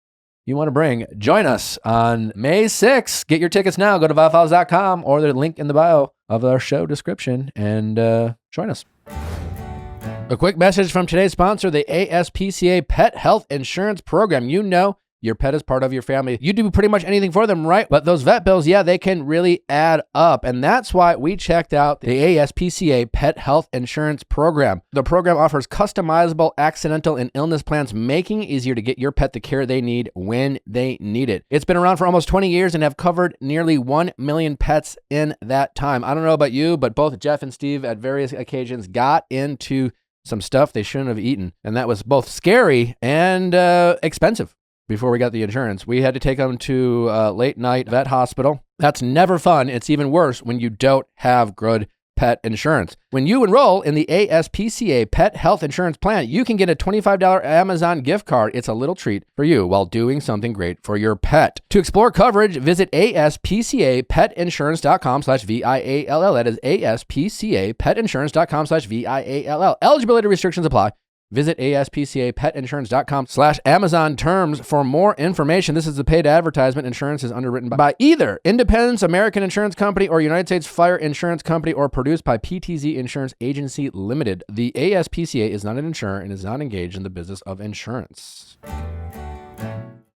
you want to bring, join us on May 6th. Get your tickets now. Go to viallfiles.com or the link in the bio of our show description and join us. A quick message from today's sponsor, the ASPCA Pet Health Insurance Program. You know your pet is part of your family. You do pretty much anything for them, right? But those vet bills, yeah, they can really add up. And that's why we checked out the ASPCA Pet Health Insurance Program. The program offers customizable accidental and illness plans, making it easier to get your pet the care they need when they need it. It's been around for almost 20 years and have covered nearly 1 million pets in that time. I don't know about you, but both Jeff and Steve at various occasions got into some stuff they shouldn't have eaten. And that was both scary and expensive. Before we got the insurance, we had to take them to a late night vet hospital. That's never fun. It's even worse when you don't have good pet insurance. When you enroll in the ASPCA Pet Health Insurance Plan, you can get a $25 Amazon gift card. It's a little treat for you while doing something great for your pet. To explore coverage, visit aspcapetinsurance.com/VIALL. That is aspcapetinsurance.com/VIALL. Eligibility restrictions apply. Visit aspcapetinsurance.com/Amazon terms for more information. This is a paid advertisement. Insurance is underwritten by either Independence American Insurance Company or United States Fire Insurance Company or produced by PTZ Insurance Agency Limited. The ASPCA is not an insurer and is not engaged in the business of insurance.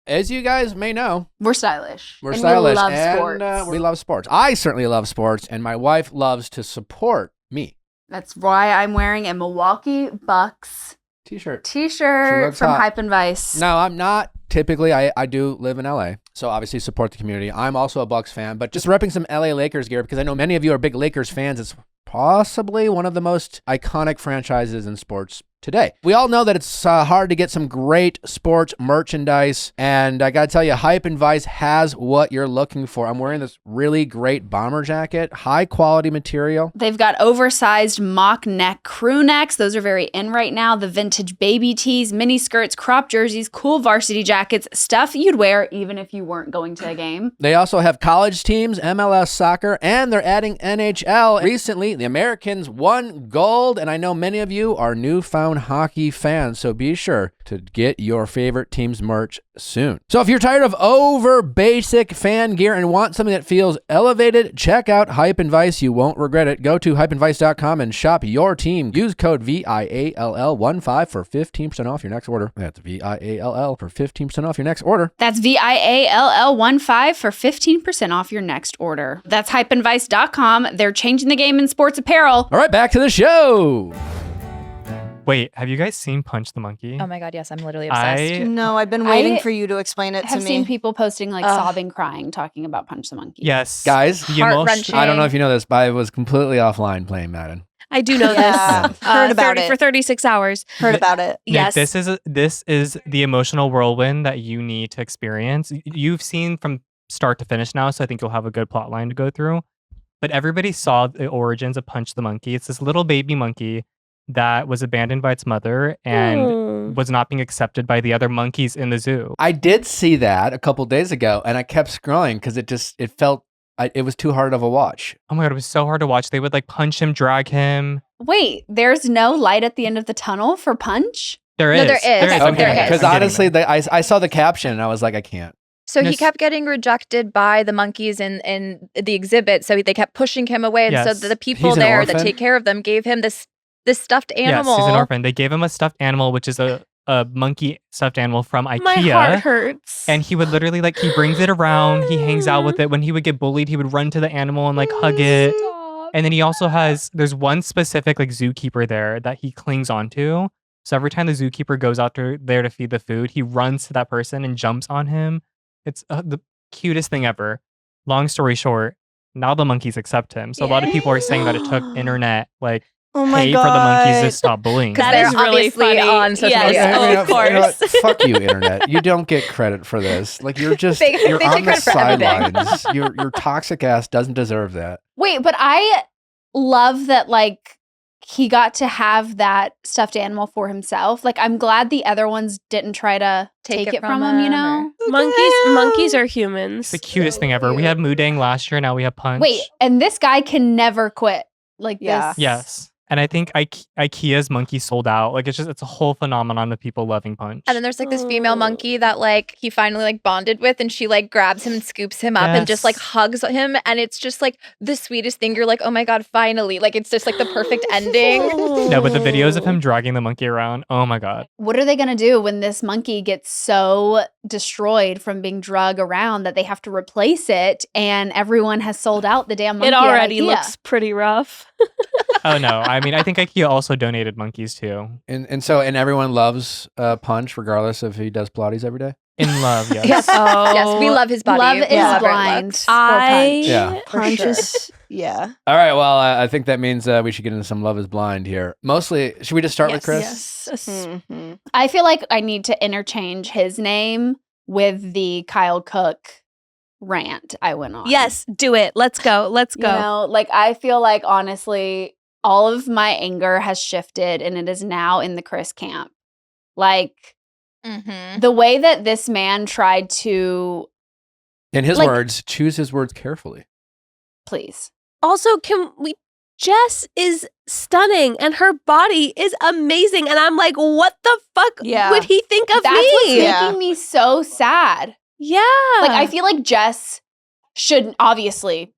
As you guys may know, We're stylish. we're And stylish We love and sports. we love sports. I certainly love sports, and my wife loves to support me. That's why I'm wearing a Milwaukee Bucks T-shirt. She t-shirt looks from hot. Hype and Vice. No, I'm not. Typically, I do live in LA, so obviously support the community. I'm also a Bucks fan, but just repping some LA Lakers gear because I know many of you are big Lakers fans. It's possibly one of the most iconic franchises in sports today. We all know that it's hard to get some great sports merchandise, and I gotta tell you, Hype and Vice has what you're looking for. I'm wearing this really great bomber jacket, high quality material. They've got oversized mock neck crew necks. Those are very in right now. The vintage baby tees, mini skirts, crop jerseys, cool varsity jackets, stuff you'd wear even if you weren't going to a game. They also have college teams, MLS soccer, and they're adding NHL. Recently, the Americans won gold, and I know many of you are newfound hometown hockey fans, so be sure to get your favorite team's merch soon. So if you're tired of over basic fan gear and want something that feels elevated, check out Hype and Vice. You won't regret it. Go to hypeandvice.com and shop your team. Use code VIALL15 for 15% off your next order. That's VIALL for 15% off your next order. That's VIALL15 for 15% off your next order. That's hypeandvice.com. They're changing the game in sports apparel. All right, back to the show. Wait, have you guys seen Punch the Monkey? Oh my god, yes, I'm literally obsessed. No, I've been waiting I for you to explain it to Have me. seen people posting like Ugh. sobbing, crying, talking about Punch the Monkey. Yes. Guys, The emotion- Heart-wrenching. I don't know if you know this, but I was completely offline playing Madden. I do know Yeah. this. Heard about 30 it. for 36 hours. Heard about it. Nick, Yes. this is the emotional whirlwind that you need to experience. You've seen from start to finish now, so I think you'll have a good plot line to go through. But everybody saw the origins of Punch the Monkey. It's this little baby monkey that was abandoned by its mother and was not being accepted by the other monkeys in the zoo. I did see that a couple days ago, and I kept scrolling because it felt it was too hard of a watch. Oh my god, it was so hard to watch. They would like punch him, drag him. Wait, there's no light at the end of the tunnel for Punch? There No, is. there is. I'm Okay, getting there there. is. Because I'm getting honestly, there. I saw the caption and I was like, I can't. So he Yes. kept getting rejected by the monkeys in the exhibit. So they kept pushing him away. And Yes. so the people He's an there that orphan? take care of them gave him this stuffed animal. Yes, he's an orphan. They gave him a stuffed animal, which is a monkey stuffed animal from IKEA. My heart hurts. And he would literally like he brings it around, he hangs out with it. When he would get bullied, he would run to the animal and like hug it. And then he also there's one specific like zookeeper there that he clings onto. So every time the zookeeper goes out there to feed the food, he runs to that person and jumps on him. It's the cutest thing ever. Long story short, now the monkeys accept him. So a lot of people are saying that it took internet like Oh my pay god. for the monkeys to stop bullying. Because That they're is really obviously funny. on social Yes. media. Oh, of you know what? course. Fuck you, internet. You don't get credit for this. Like you're just They you're take on the credit for everything. sidelines. Your toxic ass doesn't deserve that. Wait, but I love that like he got to have that stuffed animal for himself. Like I'm glad the other ones didn't try to take it from him, you him, know? Monkeys are humans. The cutest thing ever. We had Moodang last year, now we have Punch. Wait, and this guy can never quit. Like Yeah. this. Yes. And I think IKEA's monkey sold out. Like it's a whole phenomenon of people loving Punch. And then there's like this female monkey that like he finally like bonded with, and she like grabs him and scoops him up and just like Yes. hugs him, and it's just like the sweetest thing. You're like, oh my god, finally! Like it's just like the perfect ending. No, but the videos of him dragging the monkey around, oh my god. What are they going to do when this monkey gets so destroyed from being drug around that they have to replace it and everyone has sold out the damn monkey? It at already IKEA? looks pretty rough. Oh no. I mean, I think IKEA also donated monkeys too. And everyone loves Punch regardless if he does Pilates every day. In love, yes. Yes. Yes, we love his body. Love We is love our blind. looks. for Punch. Yeah. For Punch sure. is yeah. All right. Well, I think that means we should get into some Love Is Blind here. Mostly, should we just start with Chris? Yes. Mhm. I feel like I need to interchange his name with the Kyle Cook rant I went on. Yes, do it. Let's go. Let's You go. know, like I feel like honestly, all of my anger has shifted and it is now in the Chris camp. Like Mhm. the way that this man tried to, In his Like- words, choose his words carefully. please. Also, Jess is stunning and her body is amazing. And I'm like, what the fuck Yeah. would he think of That's me? what's Yeah. making me so sad. Yeah. Like I feel like Jess should obviously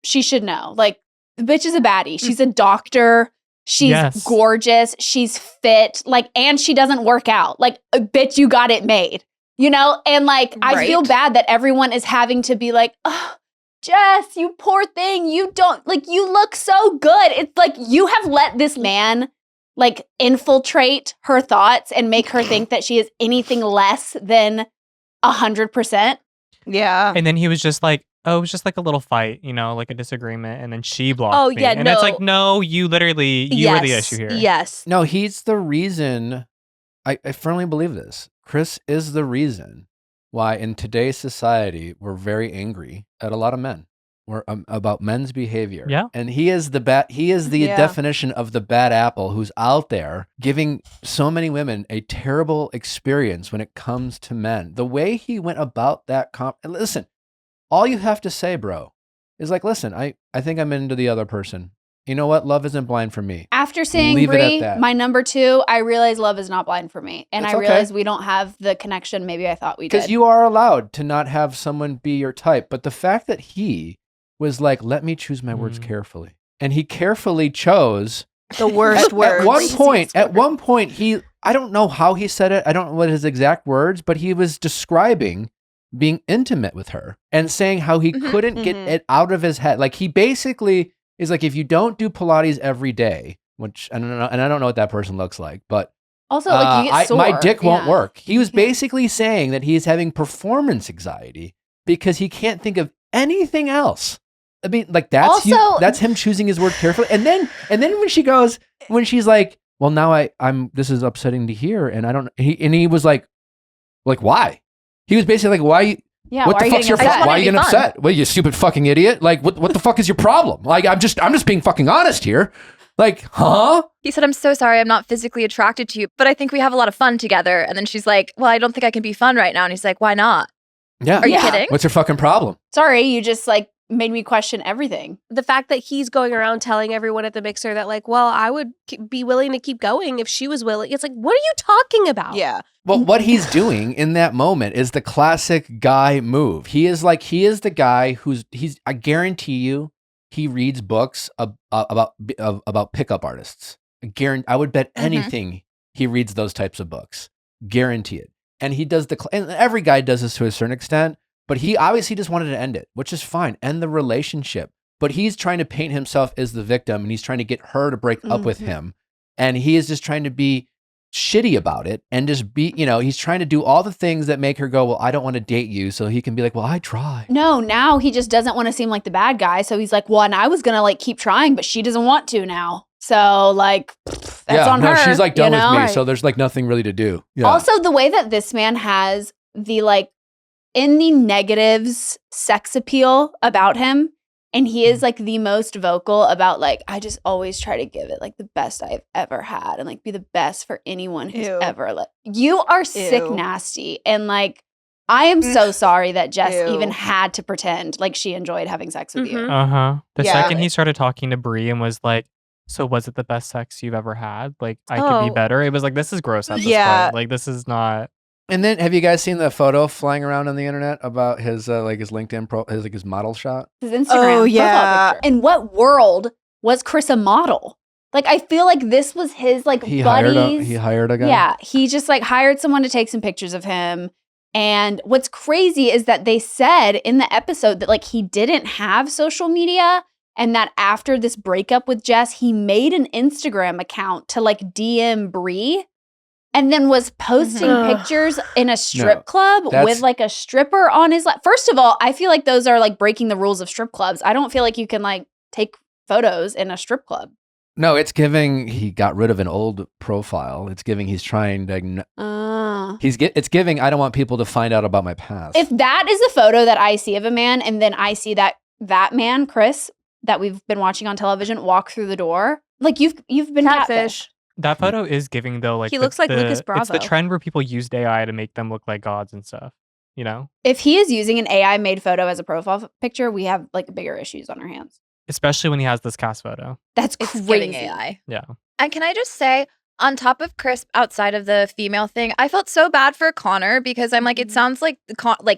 she should know. Like the bitch is a baddie. She's a doctor. She's Yes. gorgeous. She's fit. Like and she doesn't work out. Like bitch, you got it made. You know? And like I feel Right. bad that everyone is having to be like, oh, Jess, you poor thing. You don't like you look so good. It's like you have let this man like infiltrate her thoughts and make her think that she is anything less than 100%. Yeah. And then he was just like, oh, it was just like a little fight, you know, like a disagreement. And then she blocked Oh, me. yeah, And it's like, no. no, you literally, you were the issue here. Yes. No, he's the reason. I firmly believe this. Chris is the reason why in today's society we're very angry at a lot of men. We're about men's behavior. Yeah. And he is the Yeah. definition of the bad apple who's out there giving so many women a terrible experience when it comes to men. The way he went about that and listen, all you have to say, bro, is like, listen, I think I'm into the other person. you know what? Love isn't blind for me. After seeing Leave it at Brie, that. my number 2, I realized love is not blind for me. And That's I okay. realized we don't have the connection maybe I thought we did. Because you are allowed to not have someone be your type. But the fact that he was like, let me choose my words carefully. And he carefully chose The worst words. At one point, I don't know how he said it. I don't know what his exact words, but he was describing being intimate with her and saying how he couldn't get it out of his head. Like he basically is like, if you don't do Pilates every day, which I don't know, and I don't know what that person looks like, but also, like you get sore. my dick won't Yeah. work. He was basically saying that he's having performance anxiety because he can't think of anything else. I mean, like that's that's him choosing his word carefully. And then when she's like, well, now I'm this is upsetting to hear, and I don't. He was like why? He was basically like, why? Yeah, what why the are you fuck's getting your upset? problem? Why are you getting Fun. upset? Well, you stupid fucking idiot! Like, what the fuck is your problem? Like, I'm just being fucking honest here. Like, huh? He said, I'm so sorry I'm not physically attracted to you, but I think we have a lot of fun together. And then she's like, well, I don't think I can be fun right now. And he's like, why not? Yeah. Are you kidding? What's your fucking problem? Sorry, you just like made me question everything. The fact that he's going around telling everyone at the mixer that like, well, I would be willing to keep going if she was willing. It's like, what are you talking about? Yeah. Well, what he's doing in that moment is the classic guy move. He is the guy I guarantee you, he reads books about pickup artists. I would bet anything he reads those types of books. Guarantee it. And he does and every guy does this to a certain extent, but he obviously just wanted to end it, which is fine. End the relationship. But he's trying to paint himself as the victim, and he's trying to get her to break up with him. And he is just trying to be shitty about it and just be, he's trying to do all the things that make her go, well, I don't want to date you. So he can be like, well, I tried. No, now he just doesn't want to seem like the bad guy. So he's like, well, and I was going to like keep trying, but she doesn't want to now. So like, that's on her. She's like done with me. Right. So there's like nothing really to do. Yeah. Also, the way that this man has the like in the negatives sex appeal about him, and he is like the most vocal about like, I just always try to give it like the best I've ever had and like be the best for anyone who's ever like, you are sick nasty. And like, I am so sorry that Jess even had to pretend like she enjoyed having sex with you. The second he started talking to Brie and was like, so was it the best sex you've ever had? Like, I could be better. It was like, this is gross at this point. Like, this is not. And then have you guys seen the photo flying around on the internet about his his LinkedIn his model shot? His Instagram profile picture. In what world was Chris a model? Like, I feel like this was his like He buddies. hired a guy. Yeah, he just like hired someone to take some pictures of him. And what's crazy is that they said in the episode that like he didn't have social media, and that after this breakup with Jess, he made an Instagram account to like DM Brie. And then was posting pictures in a strip club with like a stripper on his lap. First of all, I feel like those are like breaking the rules of strip clubs. I don't feel like you can like take photos in a strip club. No, it's giving he got rid of an old profile. It's giving he's trying to it's giving I don't want people to find out about my past. If that is a photo that I see of a man and then I see that man, Chris, that we've been watching on television walk through the door, like you've been catfished. That photo is giving though, like he looks like Lucas Bravo. It's the trend where people use AI to make them look like gods and stuff. You know, if he is using an AI made photo as a profile picture, we have like bigger issues on our hands. Especially when he has this cast photo. That's It's crazy. giving AI. Yeah. And can I just say, on top of Chris, outside of the female thing, I felt so bad for Connor because I'm like, it sounds like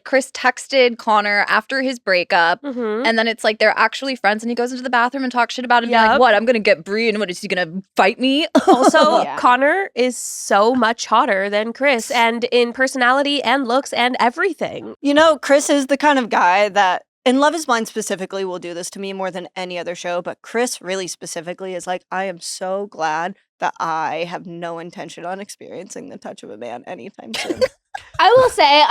Chris texted Connor after his breakup, and then it's like they're actually friends, and he goes into the bathroom and talks shit about him, being like, "What? I'm gonna get Brie, and what is he gonna fight me?" Also, Connor is so much hotter than Chris, and in personality and looks and everything. You know, Chris is the kind of guy that, and Love is Blind specifically will do this to me more than any other show, but Chris really specifically is like, I am so glad that I have no intention on experiencing the touch of a man anytime soon. I will say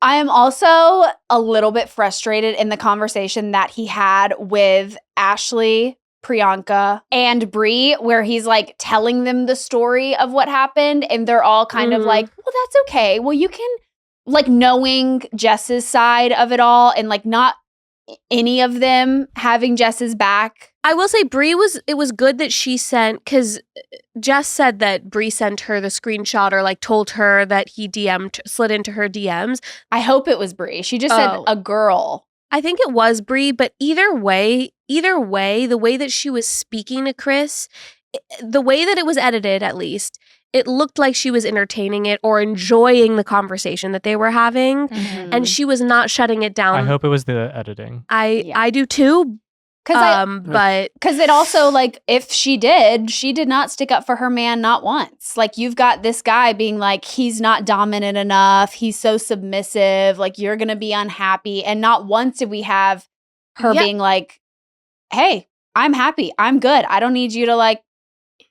I am also a little bit frustrated in the conversation that he had with Ashley, Priyanka, and Brie, where he's like telling them the story of what happened, and they're all kind of like, well, that's okay. Well, you can, like, knowing Jess's side of it all and like not any of them having Jess's back. I will say it was good that she sent, because Jess said that Brie sent her the screenshot or like told her that he slid into her DMs. I hope it was Brie. She just said a girl I think it was Bree, but either way, the way that she was speaking to Chris, the way that it was edited, at least, it looked like she was entertaining it or enjoying the conversation that they were having, and she was not shutting it down. I hope it was the editing. I do too. But because it also, like, if she did not stick up for her man, not once. Like, you've got this guy being like, he's not dominant enough, he's so submissive, like, you're gonna be unhappy, and not once did we have her being like, hey, I'm happy, I'm good, I don't need you to like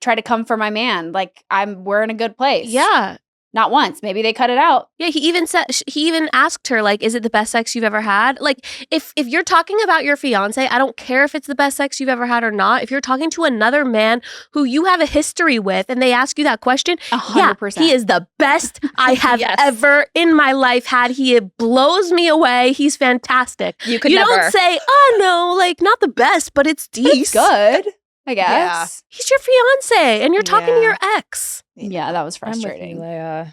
try to come for my man, like, we're in a good place. Yeah. Not once. Maybe they cut it out. Yeah, he even asked her, like, is it the best sex you've ever had? Like, if you're talking about your fiance, I don't care if it's the best sex you've ever had or not. If you're talking to another man who you have a history with and they ask you that question, 100%. He is the best I have ever in my life had. He blows me away. He's fantastic. You don't say, oh no, like, not the best, but it's decent. It's good, I guess. Yeah. He's your fiance and you're talking to your ex. Yeah, that was frustrating.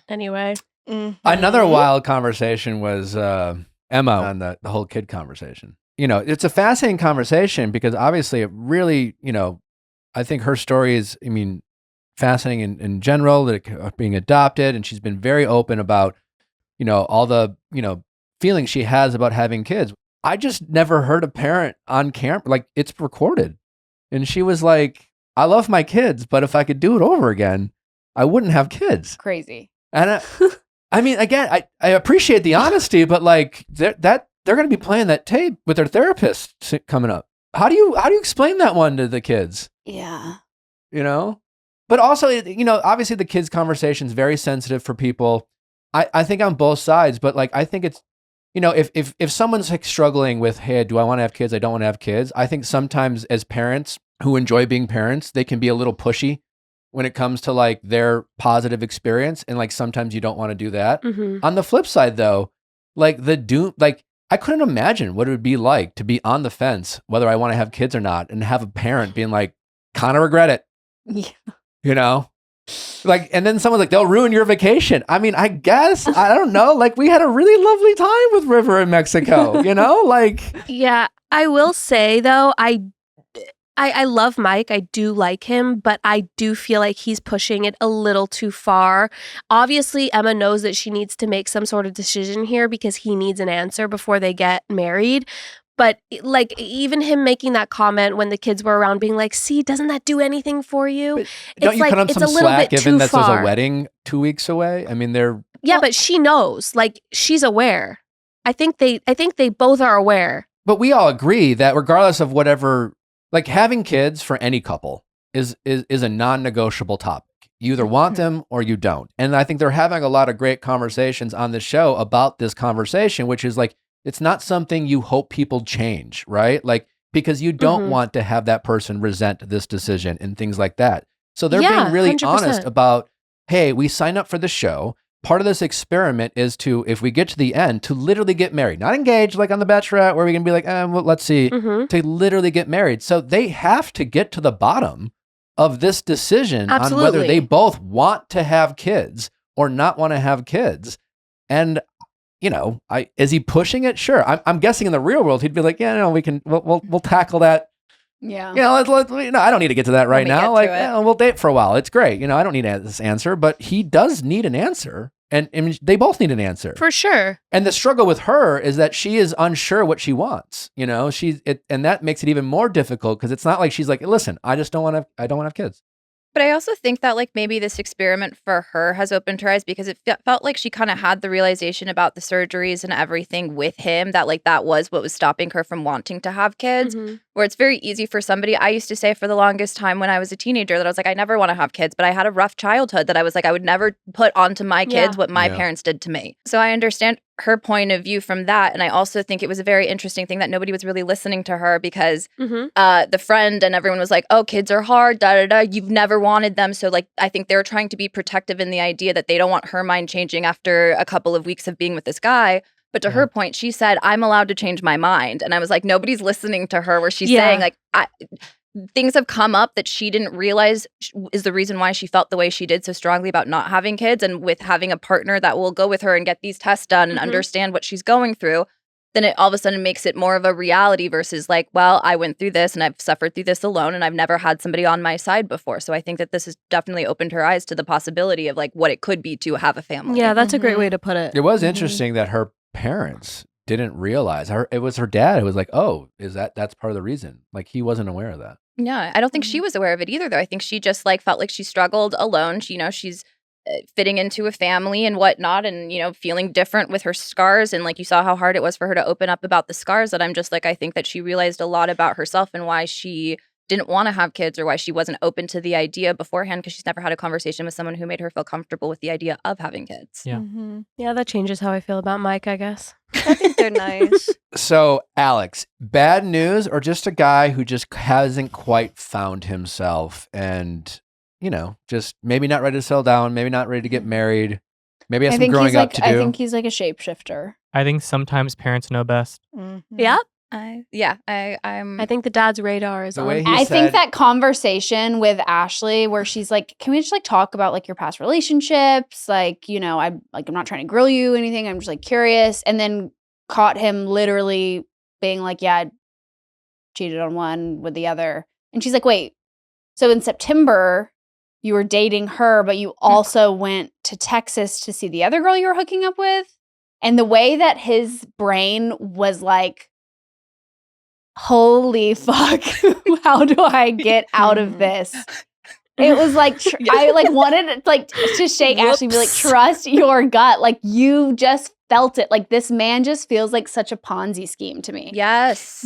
Anyway. Another wild conversation was Emma on the whole kid conversation. You know, it's a fascinating conversation because obviously it really, you know, I think her story is, I mean, fascinating in general, that being adopted, and she's been very open about, you know, all the, you know, feelings she has about having kids. I just never heard a parent on camera, like, it's recorded. And she was like, I love my kids, but if I could do it over again, I wouldn't have kids. Crazy. And I mean, again, I appreciate the honesty, but like they're going to be playing that tape with their therapist coming up. How do you explain that one to the kids? Yeah. You know, but also, you know, obviously the kids' conversation is very sensitive for people. I think on both sides, but like, I think it's, you know, if someone's like struggling with, hey, do I want to have kids? I don't want to have kids. I think sometimes as parents who enjoy being parents, they can be a little pushy when it comes to like their positive experience. And like, sometimes you don't want to do that. Mm-hmm. On the flip side though, like I couldn't imagine what it would be like to be on the fence, whether I want to have kids or not, and have a parent being like, kind of regret it. Yeah. You know? Like, and then someone's like, they'll ruin your vacation. I mean, I guess, I don't know. Like, we had a really lovely time with River in Mexico, you know? Like, yeah, I will say though, I love Mike. I do like him, but I do feel like he's pushing it a little too far. Obviously, Emma knows that she needs to make some sort of decision here because he needs an answer before they get married. But like, even him making that comment when the kids were around, being like, "See, doesn't that do anything for you?" But don't you cut him some slack given that there's a wedding 2 weeks away? I mean, but she knows. Like, she's aware. I think they both are aware. But we all agree that regardless of whatever, like, having kids for any couple is a non-negotiable topic. You either want them or you don't. And I think they're having a lot of great conversations on the show about this conversation, which is like, it's not something you hope people change, right? Like, because you don't want to have that person resent this decision and things like that. So they're being really 100%. honest about, hey, we signed up for the show. Part of this experiment is to, if we get to the end, to literally get married, not engaged like on The Bachelorette where we can be like, well, let's see, to literally get married. So they have to get to the bottom of this decision on whether they both want to have kids or not want to have kids. And you know, is he pushing it? Sure. I'm guessing in the real world, he'd be like, yeah, no, we'll tackle that. Yeah. You know, I don't need to get to that right now. Like, we'll date for a while. It's great. You know, I don't need this answer, but he does need an answer. And they both need an answer. For sure. And the struggle with her is that she is unsure what she wants. You know, and that makes it even more difficult because it's not like she's like, listen, I don't want to have kids. But I also think that like maybe this experiment for her has opened her eyes because it felt like she kind of had the realization about the surgeries and everything with him that like that was what was stopping her from wanting to have kids. Where it's very easy for somebody, I used to say for the longest time when I was a teenager that I was like, I never want to have kids, but I had a rough childhood that I was like, I would never put onto my kids what my parents did to me. So I understand her point of view from that. And I also think it was a very interesting thing that nobody was really listening to her because the friend and everyone was like, oh, kids are hard, you've never wanted them. So like, I think they're trying to be protective in the idea that they don't want her mind changing after a couple of weeks of being with this guy. But to her point, she said, I'm allowed to change my mind. And I was like, nobody's listening to her where she's saying like, things have come up that she didn't realize is the reason why she felt the way she did so strongly about not having kids. And with having a partner that will go with her and get these tests done and understand what she's going through, then it all of a sudden makes it more of a reality versus like, well, I went through this and I've suffered through this alone and I've never had somebody on my side before. So I think that this has definitely opened her eyes to the possibility of like what it could be to have a family. Yeah, that's a great way to put it. It was interesting that her parents didn't realize it was her dad who was like, oh, that's part of the reason. Like he wasn't aware of that. Yeah, I don't think she was aware of it either, though. I think she just like felt like she struggled alone. She's fitting into a family and whatnot, and feeling different with her scars. And like you saw how hard it was for her to open up about the scars. That I'm just like, I think that she realized a lot about herself and why she didn't want to have kids or why she wasn't open to the idea beforehand, because she's never had a conversation with someone who made her feel comfortable with the idea of having kids. Yeah. Yeah, that changes how I feel about Mike, I guess. I think they're nice. So, Alex, bad news or just a guy who just hasn't quite found himself and, just maybe not ready to settle down, maybe not ready to get married, maybe has some growing up to do? I think he's like a shapeshifter. I think sometimes parents know best. Yeah. I'm. I think the dad's radar is The on. way he I think said- that conversation with Ashley where she's like, can we just like talk about like your past relationships? Like, I'm not trying to grill you or anything. I'm just like curious. And then caught him literally being like, yeah, I cheated on one with the other. And she's like, wait, so in September you were dating her, but you also went to Texas to see the other girl you were hooking up with? And the way that his brain was like, holy fuck, how do I get out of this? It was like, I like wanted like to shake Ashley and be like, trust your gut. Like you just felt it. Like this man just feels like such a Ponzi scheme to me. Yes.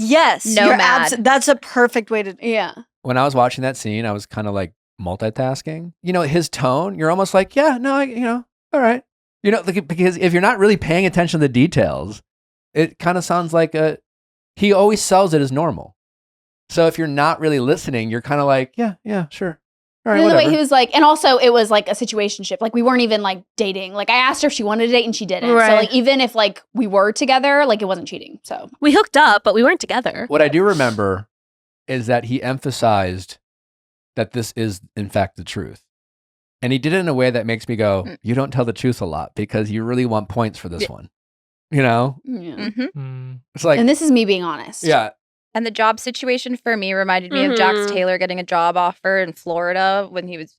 Nomad. That's a perfect way to. Yeah. When I was watching that scene, I was kind of like multitasking. His tone, you're almost like, yeah, no, all right. Because if you're not really paying attention to the details, it kind of sounds like he always sells it as normal. So if you're not really listening, you're kind of like, yeah, sure. All right, And the whatever. way he was like, and also it was like a situationship. Like we weren't even like dating. Like I asked her if she wanted to date and she didn't. Right. So like even if like we were together, like it wasn't cheating. So We hooked up, but we weren't together. What I do remember is that he emphasized that this is, in fact, the truth. And he did it in a way that makes me go, you don't tell the truth a lot because you really want points for this one. yeah. It's like, And this is me being honest. yeah. And the job situation for me reminded me of Jax Taylor getting a job offer in Florida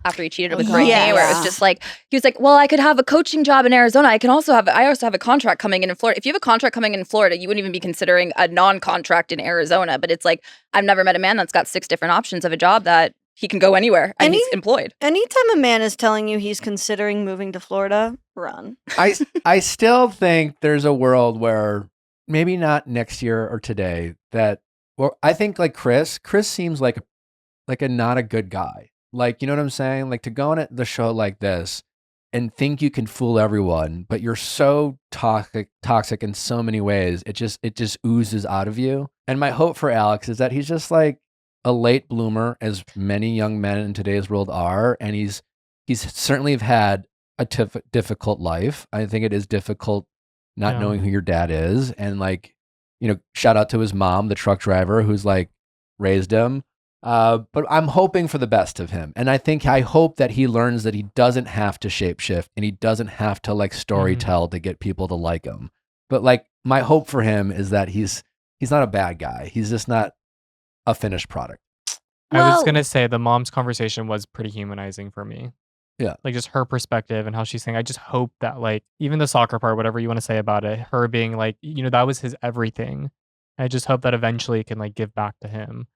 after he cheated with Brittany, Yes. where it was just like, he was like, well, I could have a coaching job in Arizona. I also have a contract coming in Florida. If you have a contract coming in Florida, you wouldn't even be considering a non-contract in Arizona. But it's like, I've never met a man that's got 6 different options of a job that he can go anywhere and he's employed. Anytime a man is telling you he's considering moving to Florida, run. I still think there's a world where maybe not next year or today I think like Chris seems like a not a good guy. Like, you know what I'm saying? Like to go on the show like this and think you can fool everyone, but you're so toxic in so many ways. It just oozes out of you. And my hope for Alex is that he's just like a late bloomer, as many young men in today's world are, and he's certainly had a difficult life. I think it is difficult not knowing who your dad is, and like, shout out to his mom, the truck driver, who's like raised him. But I'm hoping for the best of him. And I hope that he learns that he doesn't have to shapeshift and he doesn't have to like storytell to get people to like him. But like my hope for him is that he's not a bad guy. He's just not a finished product. I was going to say the mom's conversation was pretty humanizing for me. Yeah. Like just her perspective and how she's saying, I just hope that like, even the soccer part, whatever you want to say about it, her being like, that was his everything. I just hope that eventually it can like give back to him.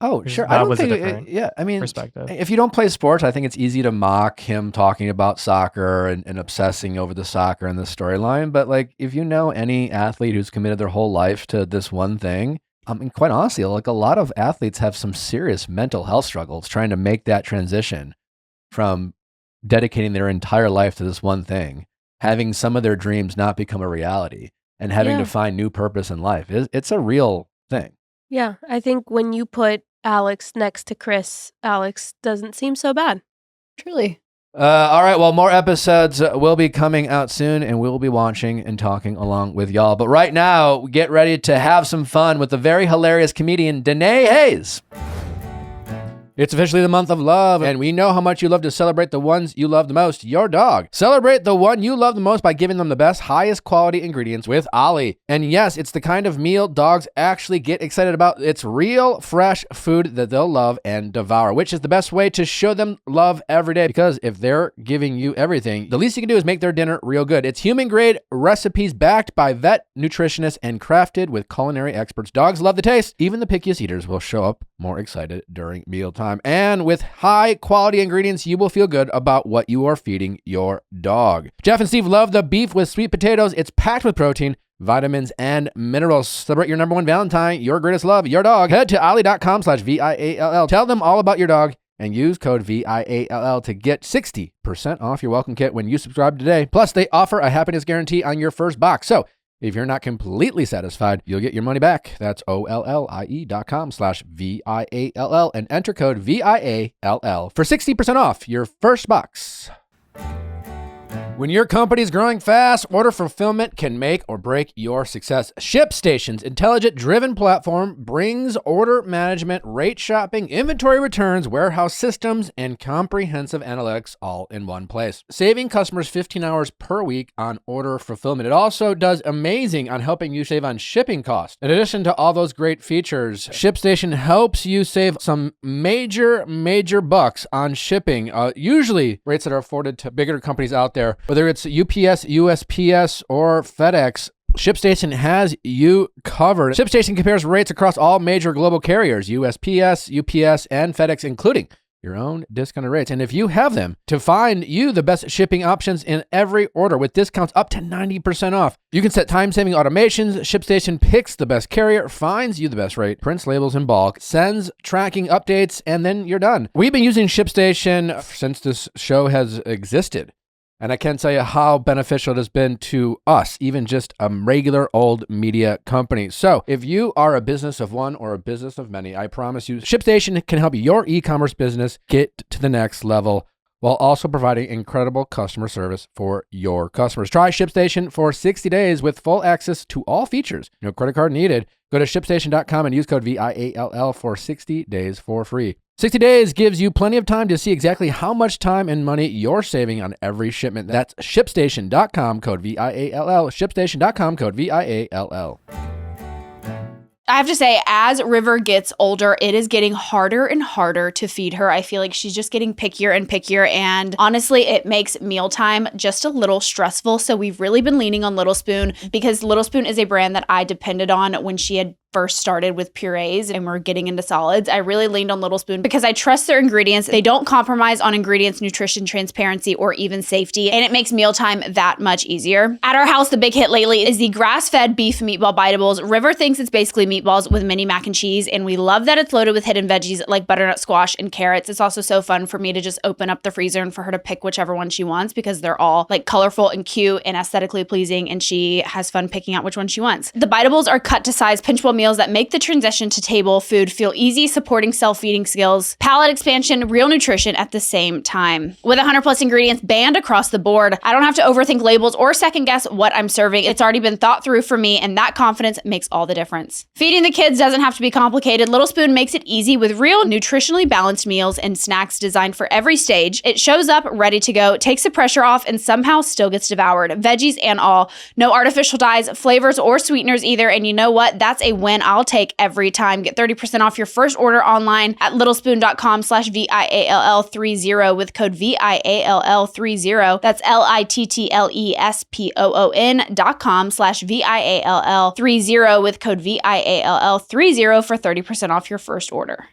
Oh, Because sure. that I don't was a think, different I mean, perspective. if you don't play sports, I think it's easy to mock him talking about soccer and obsessing over the soccer and the storyline. But like, if you know any athlete who's committed their whole life to this one thing, I mean, quite honestly, like a lot of athletes have some serious mental health struggles trying to make that transition from dedicating their entire life to this one thing, having some of their dreams not become a reality, and having to find new purpose in life. It's a real thing. Yeah, I think when you put Alex next to Chris, Alex doesn't seem so bad. Truly. All right, well, more episodes will be coming out soon, and we'll be watching and talking along with y'all. But right now, get ready to have some fun with the very hilarious comedian Danae Hays. It's officially the month of love, and we know how much you love to celebrate the ones you love the most, your dog. Celebrate the one you love the most by giving them the best, highest quality ingredients with Ollie. And yes, it's the kind of meal dogs actually get excited about. It's real, fresh food that they'll love and devour, which is the best way to show them love every day, because if they're giving you everything, the least you can do is make their dinner real good. It's human-grade recipes backed by vet nutritionists and crafted with culinary experts. Dogs love the taste. Even the pickiest eaters will show up more excited during mealtime. And with high-quality ingredients, you will feel good about what you are feeding your dog. Jeff and Steve love the beef with sweet potatoes. It's packed with protein, vitamins, and minerals. Celebrate your number one Valentine, your greatest love, your dog. Head to ollie.com/VIALL. Tell them all about your dog and use code VIALL to get 60% off your welcome kit when you subscribe today. Plus, they offer a happiness guarantee on your first box. So if you're not completely satisfied, you'll get your money back. That's OLLIE.com/VIALL and enter code VIALL for 60% off your first box. When your company's growing fast, order fulfillment can make or break your success. ShipStation's intelligent-driven platform brings order management, rate shopping, inventory returns, warehouse systems, and comprehensive analytics all in one place, saving customers 15 hours per week on order fulfillment. It also does amazing on helping you save on shipping costs. In addition to all those great features, ShipStation helps you save some major bucks on shipping, usually rates that are afforded to bigger companies out there. Whether it's UPS, USPS, or FedEx, ShipStation has you covered. ShipStation compares rates across all major global carriers, USPS, UPS, and FedEx, including your own discounted rates. And if you have them, to find you the best shipping options in every order with discounts up to 90% off. You can set time-saving automations. ShipStation picks the best carrier, finds you the best rate, prints labels in bulk, sends tracking updates, and then you're done. We've been using ShipStation since this show has existed. And I can't tell you how beneficial it has been to us, even just a regular old media company. So if you are a business of one or a business of many, I promise you, ShipStation can help your e-commerce business get to the next level while also providing incredible customer service for your customers. Try ShipStation for 60 days with full access to all features. No credit card needed. Go to ShipStation.com and use code VIALL for 60 days for free. 60 days gives you plenty of time to see exactly how much time and money you're saving on every shipment. That's ShipStation.com, code VIALL. ShipStation.com, code VIALL. I have to say, as River gets older, it is getting harder and harder to feed her. I feel like she's just getting pickier and pickier. And honestly, it makes mealtime just a little stressful. So we've really been leaning on Little Spoon, because Little Spoon is a brand that I depended on when she had first started with purees and we're getting into solids. I really leaned on Little Spoon because I trust their ingredients. They don't compromise on ingredients, nutrition, transparency, or even safety, and it makes mealtime that much easier. At our house, the big hit lately is the grass-fed beef meatball bitables. River thinks it's basically meatballs with mini mac and cheese, and we love that it's loaded with hidden veggies like butternut squash and carrots. It's also so fun for me to just open up the freezer and for her to pick whichever one she wants, because they're all like colorful and cute and aesthetically pleasing, and she has fun picking out which one she wants. The bitables are cut to size pinchable meals that make the transition to table food feel easy, supporting self-feeding skills, palate expansion, real nutrition at the same time. With 100 plus ingredients banned across the board, I don't have to overthink labels or second guess what I'm serving. It's already been thought through for me, and that confidence makes all the difference. Feeding the kids doesn't have to be complicated. Little Spoon makes it easy with real nutritionally balanced meals and snacks designed for every stage. It shows up ready to go, takes the pressure off, and somehow still gets devoured. Veggies and all. No artificial dyes, flavors, or sweeteners either. And you know what? That's a win I'll take every time. Get 30% off your first order online at littlespoon.com/VIALL30 with code VIALL30. That's LITTLESPOON.com/VIALL30 with code VIALL30 for 30% off your first order.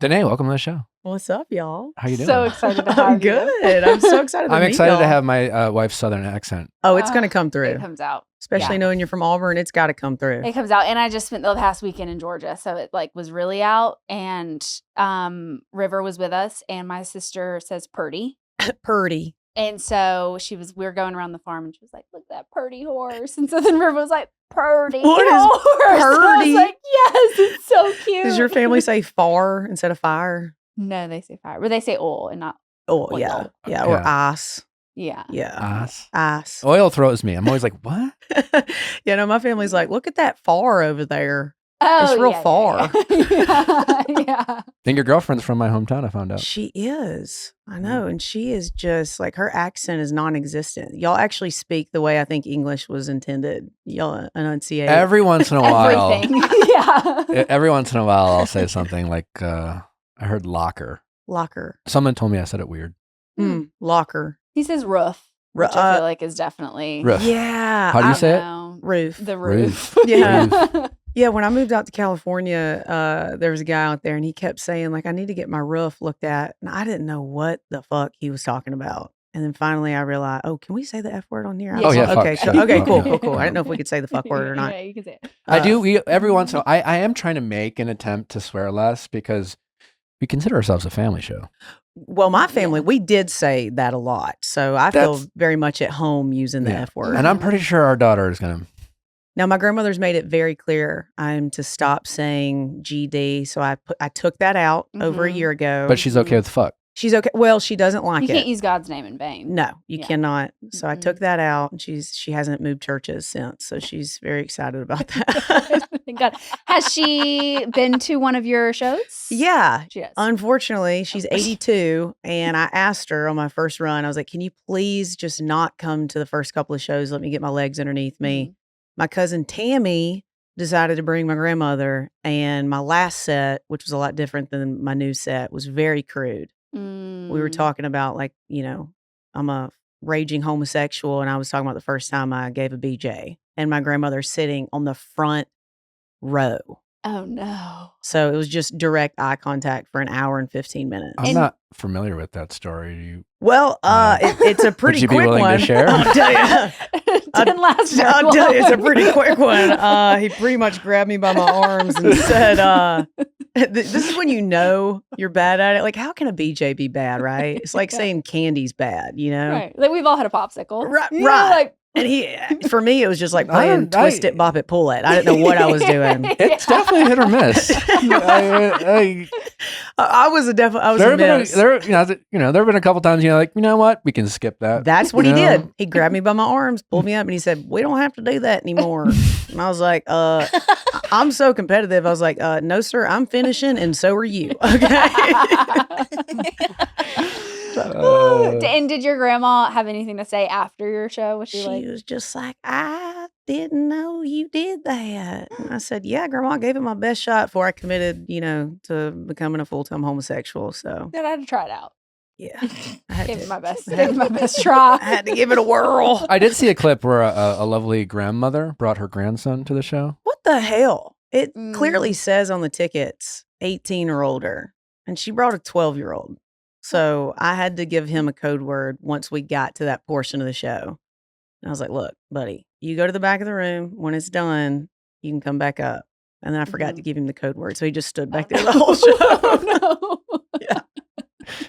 Danae, welcome to the show. What's up, y'all? How you doing? So excited to I'm have you. good. I'm so excited to I'm meet excited to y'all. have my wife's Southern accent. Oh, it's going to come It through. comes out. Especially yeah. knowing you're from Auburn, it's got to come through. It comes out. And I just spent the past weekend in Georgia, so it like was really out. And River was with us, and my sister says Purdy. Purdy. And so we were going around the farm, and she was like, look at that Purdy horse. And so then River was like, Purdy What is horse. And I Purdy? was like, yes, it's so cute. Does your family say far instead of fire? No, they say fire. But they say oil and not Oh, oil. yeah. Yeah. Or ice. Yeah. Yeah. Ass. Ice. Oil throws me. I'm always like, what? Yeah, no, my family's like, look at that far over there. Oh, real yeah, far. Yeah. Yeah. And your girlfriend's from my hometown, I found out. She is. I know. And she is just like, her accent is non existent. Y'all actually speak the way I think English was intended. Y'all enunciate. Every once in a while. Everything. Yeah. Every once in a while, I'll say something like, I heard locker. Locker. Someone told me I said it weird. Locker. He says roof, which I feel like is definitely Roof. Yeah. How do you say it? know, Roof. the roof. Yeah. Yeah, when I moved out to California, there was a guy out there and he kept saying, like, I need to get my roof looked at. And I didn't know what the fuck he was talking about. And then finally I realized, oh, can we say the F word on here? Oh, yeah, Okay, fuck. okay, Yeah. cool. I didn't know if we could say the fuck word or not. Yeah, you can say it. I do. Every once in a while, I am trying to make an attempt to swear less because we consider ourselves a family show. Well, my family, we did say that a lot. So I feel very much at home using the Yeah. F word. And I'm pretty sure our daughter is going to. Now, my grandmother's made it very clear I'm to stop saying GD. So I took that out over a year ago. But she's okay with fuck. She's okay. Well, she doesn't like You it. can't use God's name in vain. No, you Yeah. cannot. So I took that out, and she hasn't moved churches since. So she's very excited about that. Thank God. Has she been to one of your shows? Yeah. She has. Unfortunately, she's 82, and I asked her on my first run, I was like, can you please just not come to the first couple of shows? Let me get my legs underneath me. My cousin Tammy decided to bring my grandmother, and my last set, which was a lot different than my new set, was very crude. We were talking about, like, you know, I'm a raging homosexual, and I was talking about the first time I gave a BJ, and my grandmother's sitting on the front row. Oh, no. So it was just direct eye contact for an hour and 15 minutes. I'm not familiar with that story. Well, it's a Would pretty you be quick willing one. to share? I'll tell you. Didn't last very I'll tell you, it's a long. pretty quick one. He pretty much grabbed me by my arms and said, this is when you know you're bad at it. Like, how can a BJ be bad, right? It's like saying candy's bad, you know? Right. Like, we've all had a popsicle. Right, You know, right. like, And for me, it was just like I playing don't- twist it, bop it, pull it. I didn't know what I was doing. It's definitely hit or miss. I was a miss. There have been a couple times, like, you know what? We can skip that. That's what You he know? did. He grabbed me by my arms, pulled me up, and he said, we don't have to do that anymore. And I was like, I'm so competitive. I was like, no, sir, I'm finishing, and so are you. Okay. and did your grandma have anything to say after your show? Was she, She like, was just like, I didn't know you did that. And I said, yeah, Grandma, I gave it my best shot before I committed, to becoming a full-time homosexual. So, then I had to try it out. yeah. I had Gave to- it my best. I Gave had it my best try. I had to give it a whirl. I did see a clip where a lovely grandmother brought her grandson to the show. What the hell? It Mm. clearly says on the tickets 18 or older, and she brought a 12-year-old. So I had to give him a code word once we got to that portion of the show. And I was like, look, buddy, you go to the back of the room. When it's done, you can come back up. And then I forgot to give him the code word. So he just stood back there the whole show. Oh, no.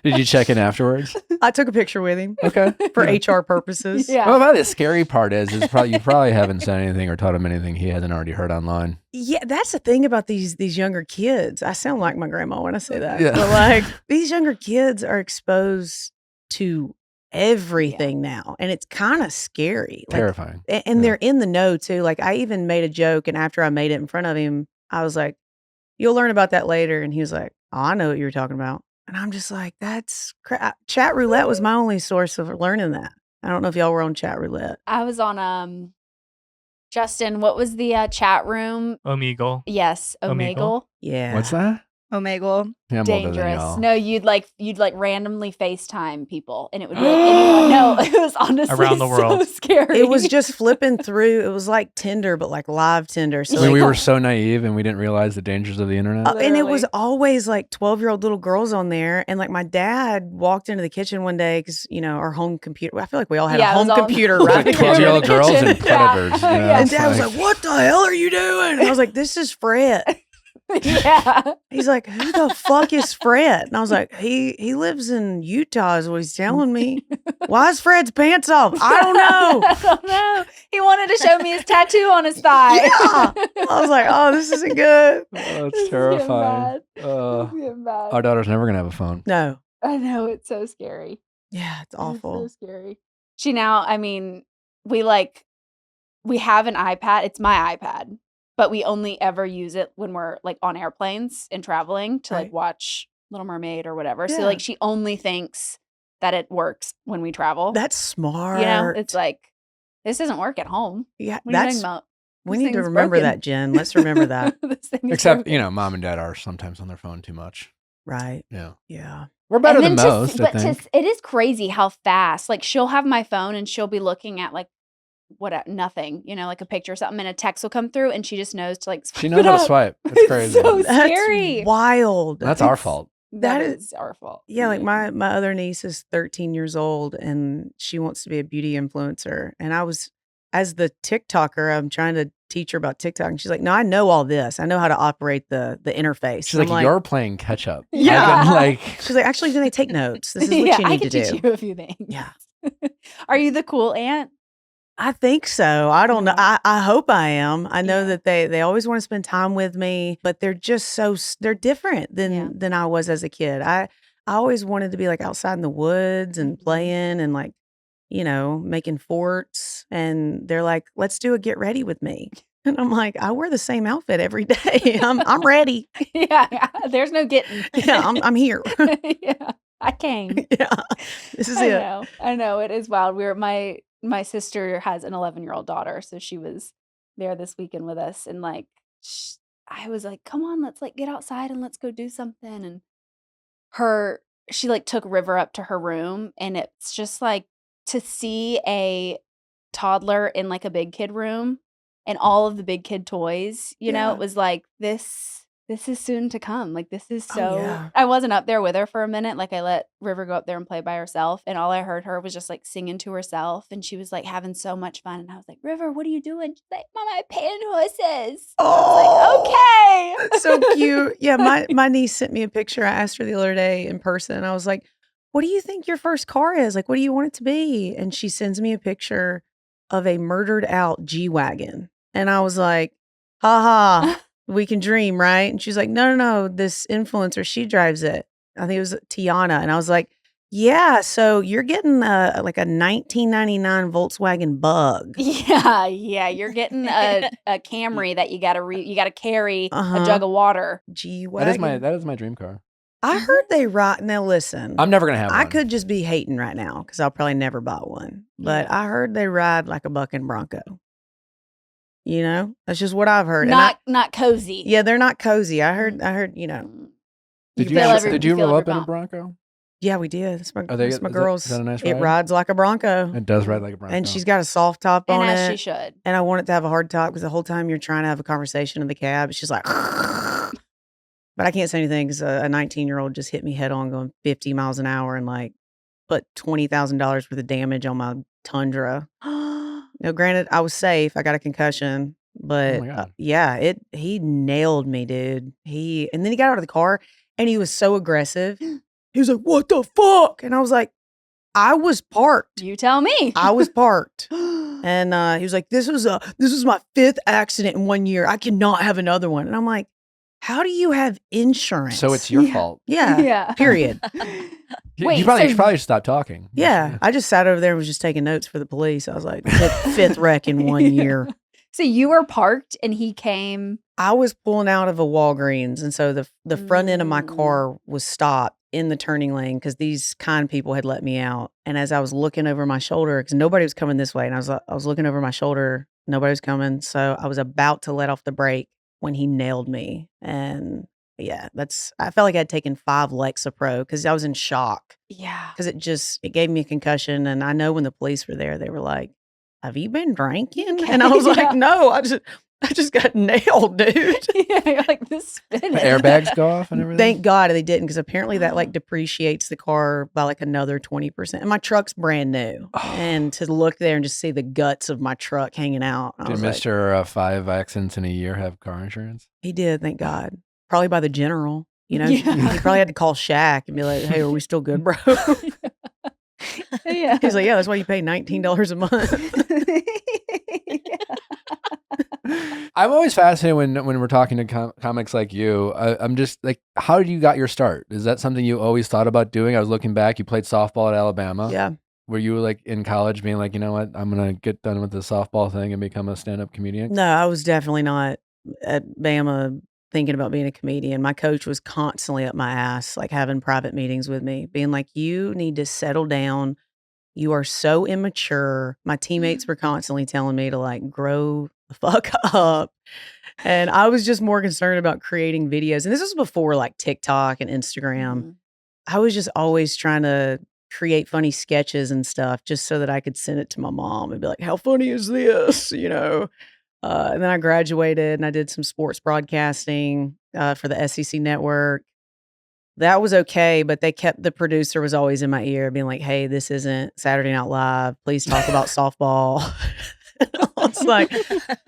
Did you check in afterwards? I took a picture with him Okay. for HR purposes. Yeah. Well, about the scary part is you probably haven't said anything or taught him anything he hasn't already heard online. Yeah, that's the thing about these younger kids. I sound like my grandma when I say that. Yeah. But like these younger kids are exposed to everything now, and it's kind of scary. Like, Terrifying. and Yeah. they're in the know too. Like I even made a joke, and after I made it in front of him, I was like, "You'll learn about that later." And he was like, "Oh, I know what you were talking about." And I'm just like, "That's chat roulette was my only source of learning that." I don't know if y'all were on chat roulette. I was on Justin, what was the chat room? Omegle. Yes, Omegle. Omegle. Yeah. What's that? Omegle. Yeah, I'm older than Dangerous. y'all. No, you'd randomly FaceTime people, and it would be like anyone. No, it was honestly Around the world. so scary. It was just flipping through. It was like Tinder, but like live Tinder. So I mean, like, we were so naive and we didn't realize the dangers of the internet. and it was Literally. always like 12-year-old little girls on there. And like my dad walked into the kitchen one day because, our home computer, I feel like we all had Yeah, a it was home all- computer It was right like in the 12-year-old kitchen. girls and Yeah. predators. Yeah. And It's dad was like, what the hell are you doing? And I was like, this is Fred. Yeah. He's like, who the fuck is Fred? And I was like, he lives in Utah is what he's telling me. Why is Fred's pants off? I don't know. I don't know. He wanted to show me his tattoo on his thigh. Yeah. I was like, oh, this isn't good. Oh, This it's is terrifying. getting bad. This is getting bad. Our daughter's never going to have a phone. No. I know, it's so scary. Yeah, it's It's awful. so scary. We have an iPad. It's my iPad. but we only ever use it when we're like on airplanes and traveling to like Right. watch Little Mermaid or whatever. So Yeah. like she only thinks that it works when we travel. That's smart. You know, it's like this doesn't work at home. yeah, What are you that's talking about? we This need to thing's remember broken. that, Jen. Let's remember that. This thing is Except, broken. you know, mom and dad are sometimes on their phone too much. Right. Yeah. Yeah. We're better And than then most, I think. it is crazy how fast. Like she'll have my phone and she'll be looking at like nothing, you know, like a picture or something, and a text will come through, and she just knows to like. She knows how to swipe. It's It's crazy. so That's scary. wild. That's our It's- fault. That That is our fault. Yeah, like my other niece is 13 years old and she wants to be a beauty influencer. And I was, as the TikToker, I'm trying to teach her about TikTok, and she's like, "No, I know all this. I know how to operate the interface." She's And like, I'm you're playing catch up. Yeah. I can, like, she's like, "Actually, then they take notes. This is what Yeah, you I need can to teach do." you a few things. Yeah. Are you the cool aunt? I think so. I don't know. Yeah. I hope I am. I know Yeah. that they always want to spend time with me, but they're just they're different than I was as a kid. I always wanted to be like outside in the woods and Mhm. playing and like, you know, making forts. And they're like, "Let's do a get ready with me." And I'm like, "I wear the same outfit every day. I'm ready. Yeah, there's no getting. Yeah, I'm here." Yeah, I came. Yeah, this is I it. know it is wild. My sister has an 11-year-old daughter, so she was there this weekend with us, and like I was like, "Come on, let's like get outside and let's go do something." And she like took River up to her room, and it's just like to see a toddler in like a big kid room and all of the big kid toys, you know, Yeah. it was like this is soon to come. Like this is Oh, so yeah. I wasn't up there with her for a minute. Like I let River go up there and play by herself, and all I heard her was just like singing to herself, and she was like having so much fun, and I was like, "River, what are you doing?" She's like, "Mama, I'm paying horses." I was like, "Okay." That's so cute. Yeah, my niece sent me a picture. I asked her the other day in person, and I was like, "What do you think your first car is? Like, what do you want it to be?" And she sends me a picture of a murdered out G-Wagon. And I was like, "Ha, we can dream, right?" And she's like, No, this influencer, she drives it. I think it was Tiana. And I was like, "Yeah, so you're getting like a 1999 Volkswagen Bug." Yeah, you're getting a Camry that you gotta carry a jug of water. G-Wagon. that is my dream car. I heard they ride. Now listen, I'm never going to have I one. could just be hating right now because I'll probably never buy one. But I heard they ride like a bucking bronco. You know, that's just what I've heard. Not cozy. Yeah, they're not cozy. I heard. You know. Mm. Did You you, feel ever, every- did you you feel roll every up in a bump. Bronco? Yeah, we did. That's my, Are they- that's my is that- girls. is that a nice It ride? rides like a Bronco, It does ride like a Bronco. and she's got a soft top And on as it. she should. And I want it to have a hard top because the whole time you're trying to have a conversation in the cab, she's like, but I can't say anything because a 19-year-old just hit me head on going 50 miles an hour and like put $20,000 worth of damage on my Tundra. No, granted, I was safe. I got a concussion, but my God. yeah, he nailed me, dude. And then he got out of the car and he was so aggressive. He was like, "What the fuck?" And I was like, "I was parked. You tell me. I was parked." And he was like, "This was my 5th accident in 1 year. I cannot have another one." And I'm like, "How do you have insurance?" So it's your Yeah. fault. yeah, Yeah. period. Wait, you probably so- should stop talking. Yeah, I just sat over there and was just taking notes for the police. I was like, fifth wreck in 1 year. So you were parked and he came. I was pulling out of a Walgreens, and so the front end of my Mm. car was stopped in the turning lane because these kind people had let me out. And as I was looking over my shoulder, because nobody was coming this way, and I was looking over my shoulder, nobody was coming, so I was about to let off the brake when he nailed me. And yeah, I felt like I'd taken 5 Lexapro because I was in shock Yeah. because it gave me a concussion. And I know when the police were there, they were like, "Have you been drinking?" And I was Yeah. like, "No, I just got nailed, dude." Yeah, you're like this spinning. The airbags go off and everything. Thank God they didn't, because apparently that like depreciates the car by like another 20%. And my truck's brand new. And to look there and just see the guts of my truck hanging out, I Did was like, Mr. 5 accidents in a year have car insurance? he did, thank God. Probably by the general. You know, Yeah. he probably had to call Shaq and be like, "Hey, are we still good, bro?" Yeah. He's like, "Yeah, that's why you pay $19 a month." I'm always fascinated when we're talking to comics like you. I'm just like, how did you got your start? Is that something you always thought about doing? I was looking back. You played softball at Alabama. Yeah. Were you like in college being like, you know what, I'm gonna get done with the softball thing and become a stand-up comedian? No, I was definitely not at Bama thinking about being a comedian, my coach was constantly up my ass, like having private meetings with me, being like, you need to settle down. You are so immature. My teammates were constantly telling me to like grow the fuck up. And I was just more concerned about creating videos. And this was before like TikTok and Instagram. I was just always trying to create funny sketches and stuff just so that I could send it to my mom and be like, how funny is this? You know? And then I graduated and I did some sports broadcasting for the SEC network. That was okay, but the producer was always in my ear being like, hey, this isn't Saturday Night Live. Please talk about softball. I was like,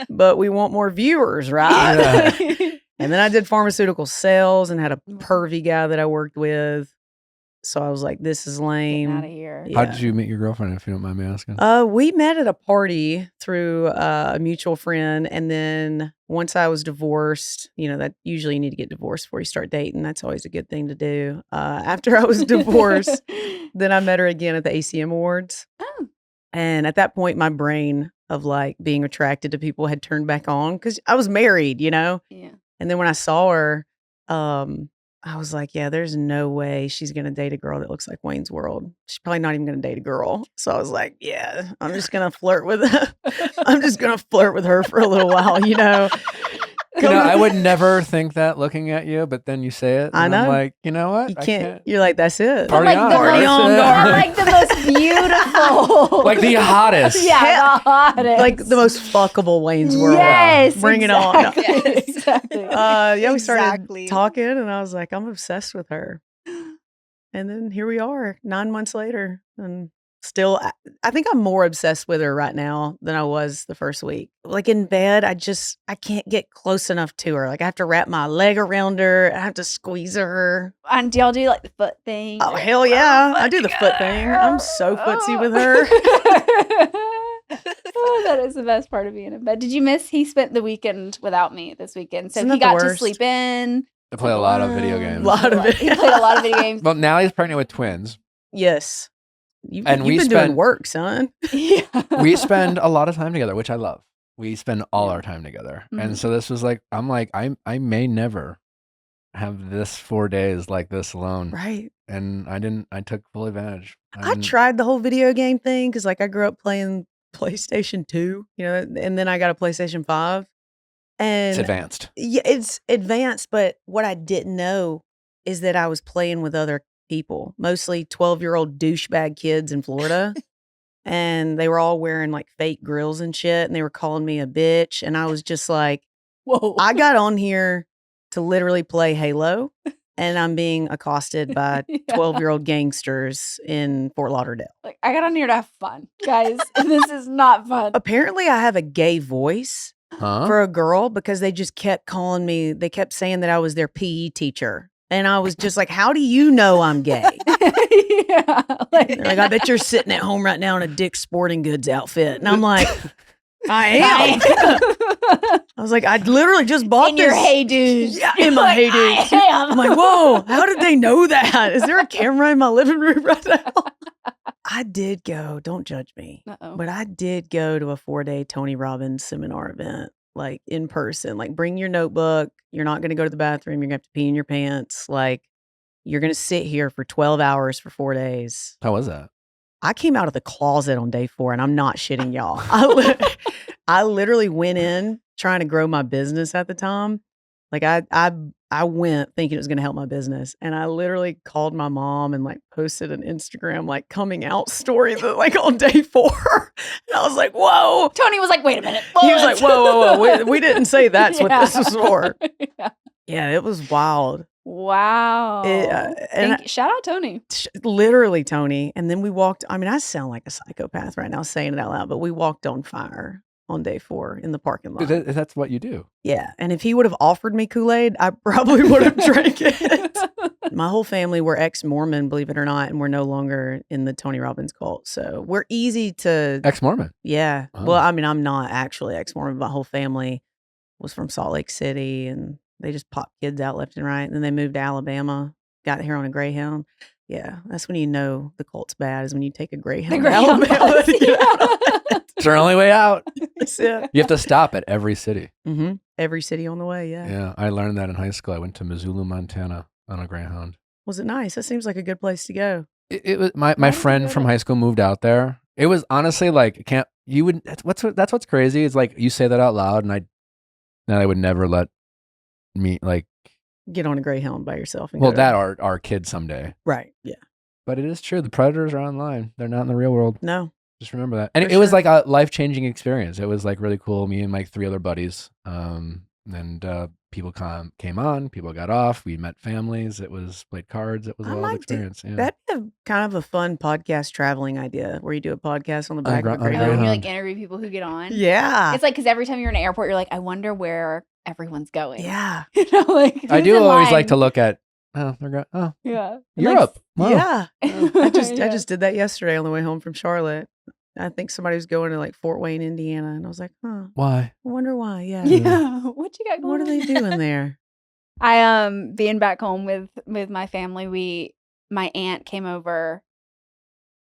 but we want more viewers, right? Yeah. And then I did pharmaceutical sales and had a pervy guy that I worked with. So I was like, this is lame. Out of here. How did you meet your girlfriend, if you don't mind me asking? We met at a party through a mutual friend. And then once I was divorced, you know, that usually you need to get divorced before you start dating. That's always a good thing to do. After I was divorced, then I met her again at the ACM Awards. Oh. And at that point, my brain of like being attracted to people had turned back on because I was married, you know? Yeah. And then when I saw her, I was like, yeah, there's no way she's going to date a girl that looks like Wayne's World. She's probably not even going to date a girl. So I was like, yeah, I'm just going to flirt with I'm just going to flirt with her for a little while, you know. You know, I would never think that looking at you, but then you say it. I And know. I'm like, you know what? You I can't, you're like, that's it. Party like on. the Party on. You're like the most beautiful. Like the hottest. Yeah, the hottest. Like the most fuckable Wayne's World. Yes. Bring it on. exactly. Yes. Exactly. Yeah, we started Exactly. talking and I was like, I'm obsessed with her. And then here we are 9 months later. And still, I think I'm more obsessed with her right now than I was the first week. Like in bed, I can't get close enough to her. Like I have to wrap my leg around her. I have to squeeze her. And do y'all do like the foot thing? Oh, hell yeah. I do the foot thing. I'm so footsie with her. Oh, that is the best part of being in bed. Did you miss? He spent the weekend without me this weekend, so Isn't he that the got to worst? sleep in. I play a lot of video games. Lot of He played a lot of video games. Well, Natalie's pregnant with twins. Yes. You've And we been doing spent- work, son. Yeah. We spend a lot of time together, which I love. We spend all our time together. Mhm. And so this was like, I'm like, I may never have this 4 days like this alone. Right. And I took full advantage. I tried the whole video game thing because, like, I grew up playing PlayStation 2, you know, and then I got a PlayStation 5. And It's advanced. yeah, it's advanced, but what I didn't know is that I was playing with other people, mostly 12-year-old douchebag kids in Florida. And they were all wearing like fake grills and shit. And they were calling me a bitch. And I was just like, Whoa. I got on here to literally play Halo. And I'm being accosted by Yeah. 12-year-old gangsters in Fort Lauderdale. Like, I got on here to have fun, guys. This is not fun. Apparently, I have a gay voice Huh? for a girl because they just kept calling me. They kept saying that I was their PE teacher. And I was just like, how do you know I'm gay? Yeah. They're like, I bet you're sitting at home right now in a Dick's Sporting Goods outfit. And I'm like, I am. I was like, I literally just bought in this. your heydays. Yeah, in my heydays. I'm like, whoa, how did they know that? Is there a camera in my living room right now? I did go, don't judge me, Uh-oh. but I did go to a 4-day Tony Robbins seminar event, like in person. Like, bring your notebook. You're not going to go to the bathroom. You're going to have to pee in your pants. Like, you're going to sit here for 12 hours for 4 days. How was that? I came out of the closet on day 4, and I'm not shitting y'all. I literally went in trying to grow my business at the time. Like I went thinking it was going to help my business, and I literally called my mom and like posted an Instagram like coming out story that, like on day 4. And I was like, "Whoa!" Tony was like, wait a minute. He was like, "Whoa! We didn't say that's what this was for." Yeah. Yeah, it was wild. Wow. And Shout out Tony. literally, Tony. And then we walked. I mean, I sound like a psychopath right now saying it out loud, but we walked on fire on day 4 in the parking lot. That's what you do. Yeah. And if he would have offered me Kool-Aid, I probably would have drank it. My whole family were ex-Mormon, believe it or not, and we're no longer in the Tony Robbins cult. So we're easy to, Ex-Mormon. yeah. Oh. Well, I mean, I'm not actually ex-Mormon. My whole family was from Salt Lake City, and they just popped kids out left and right. And then they moved to Alabama, got here on a Greyhound. Yeah, that's when you know the cult's bad, is when you take a Greyhound to Greyhound Alabama bus, to get yeah. out. It's our only way out. That's it. You have to stop at every city. Mm-hmm. every city on the way. Yeah. Yeah, I learned that in high school. I went to Missoula, Montana on a Greyhound. Was it nice? That seems like a good place to go. It was my Why did you friend go from there? high school moved out there. It was honestly like that's what's crazy is like you say that out loud and I would never let me like Get on a Greyhound by yourself. And well go. that our kids someday. Right. Yeah. But it is true. The predators are online. They're not in the real world. No. Just remember that. And For it was sure. like a life-changing experience. It was like really cool. Me and my 3 other buddies. And people came on, people got off. We met families. It was played cards. It was a I wild might do- experience. Yeah. That'd be kind of a fun podcast traveling idea where you do a podcast on the On a back of a Gra- on a Oh, Greyhound. and you Greyhound. like interview people who get on. Yeah. It's like because every time you're in an airport, you're like, I wonder where everyone's going. Yeah. You know, like I who's do in always line? like to look at. Oh, they're going. Oh, Yeah. Europe. Wow. Yeah. I just Yeah. did that yesterday on the way home from Charlotte. I think somebody was going to like Fort Wayne, Indiana, and I was like, huh, Why? I wonder why. Yeah. Yeah. What you got going What are on? they doing there? I being back home with my family, my aunt came over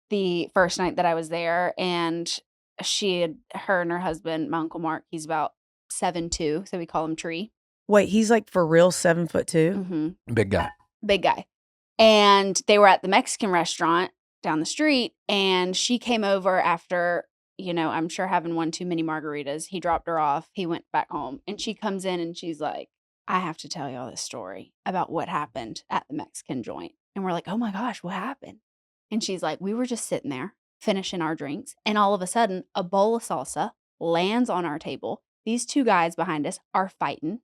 the first night that I was there, and her and her husband, my Uncle Mark, he's about 7'2", so we call him Tree. Wait, he's like for real 7'2". Mm-hmm. Big guy. Big guy. And they were at the Mexican restaurant down the street, and she came over after, I'm sure having one too many margaritas. He dropped her off. He went back home, and she comes in and she's like, I have to tell y'all this story about what happened at the Mexican joint. And we're like, oh my gosh, what happened? And she's like, we were just sitting there finishing our drinks, and all of a sudden a bowl of salsa lands on our table. These 2 guys behind us are fighting.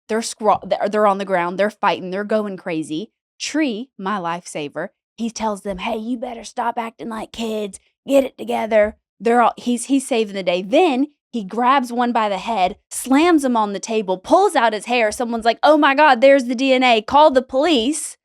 They're on the ground. They're fighting. They're going crazy. Tree, my lifesaver, he tells them, hey, you better stop acting like kids. Get it together. He's saving the day. Then he grabs one by the head, slams him on the table, pulls out his hair. Someone's like, oh my God, there's the DNA. Call the police.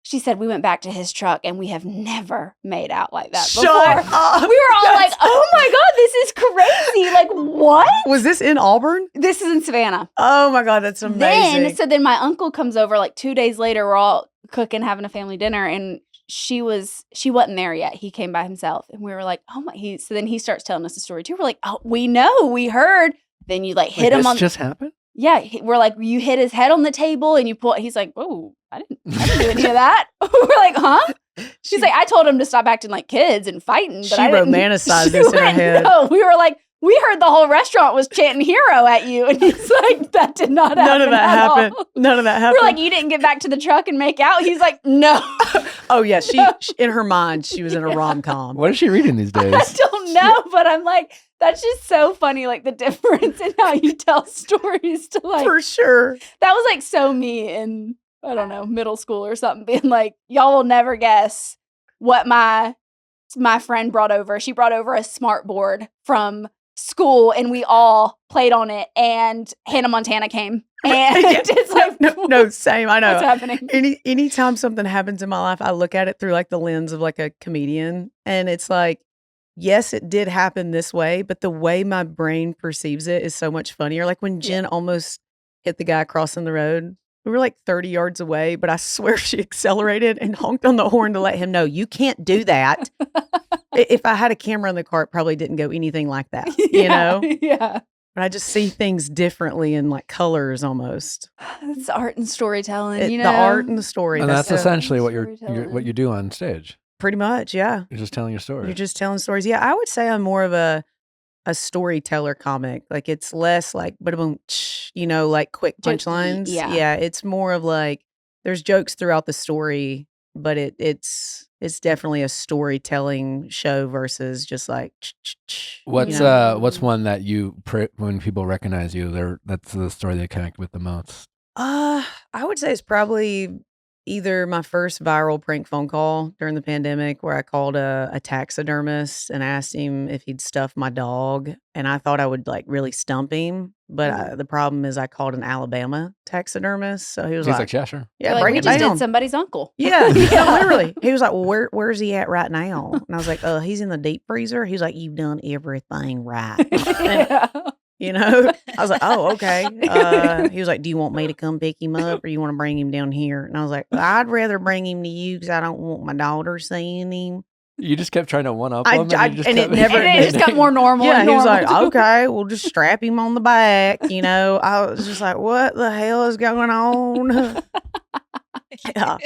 She said we went back to his truck and we have never made out like that before. up. We were all like, oh my God, this is crazy. Like, what? Was this in Auburn? This is in Savannah. Oh my God, that's amazing. Then my uncle comes over like 2 days later. We're all cooking, having a family dinner, and she wasn't there yet. He came by himself, and we were like, oh my. So then he starts telling us the story too. We're like, oh, we know, we heard. Then you like hit him this on. just happened? Yeah, we're like, you hit his head on the table, and you pull. He's like, oh, I didn't do any of that. We're like, huh? She's like, I told him to stop acting like kids and fighting, but She I didn't. romanticized She this in her went, head. No, we were like, we heard the whole restaurant was chanting "hero" at you, and he's like, that did not happen. None of that at happened. all. None of that happened. We're like, you didn't get back to the truck and make out. He's like, no. Oh yeah, she in her mind she was in a rom-com. What is she reading these days? I don't know, but I'm like, that's just so funny, like the difference in how you tell stories to like. For sure. That was like so me in, I don't know, middle school or something, being like, y'all will never guess what my friend brought over. She brought over a smart board from school, and we all played on it, and Hannah Montana came. And it's like, No, same. I know. what's happening? Anytime something happens in my life, I look at it through like the lens of like a comedian. And it's like, yes, it did happen this way, but the way my brain perceives it is so much funnier. Like when Jen almost hit the guy crossing the road, we were like 30 yards away, but I swear she accelerated and honked on the horn to let him know, you can't do that. If I had a camera in the car, it probably didn't go anything like that, you know? Yeah. But I just see things differently in like colors almost. It's art and storytelling, The you know? art and the story. And that's the- essentially what Storytelling. what you do on stage. pretty much, yeah. You're just telling your story. You're just telling stories. Yeah, I would say I'm more of a storyteller comic. Like it's less like boom, you know, like quick Jokey, punchlines. yeah. Yeah, it's more of like there's jokes throughout the story, but it's definitely a storytelling show versus just like What's you know? what's one that when people recognize you, that's the story they connect with the most? I would say it's probably either my first viral prank phone call during the pandemic where I called a taxidermist and asked him if he'd stuff my dog. And I thought I would like really stump him. But the problem is I called an Alabama taxidermist. So he was He's like, yeah, sure. yeah, You're like, bring we it just down. did somebody's uncle. Yeah, no, literally. He was like, well, where's he at right now? And I was like, he's in the deep freezer. He's like, you've done everything right. And, you know, I was like, oh, okay. He was like, do you want me to come pick him up or you want to bring him down here? And I was like, I'd rather bring him to you because I don't want my daughter seeing him. You just kept trying to one up I- him, I- and, you just and it kept- never- And it just got more normal. Yeah, and he was normal. like, okay, we'll just strap him on the back. You know, I was just like, what the hell is going on? Yeah.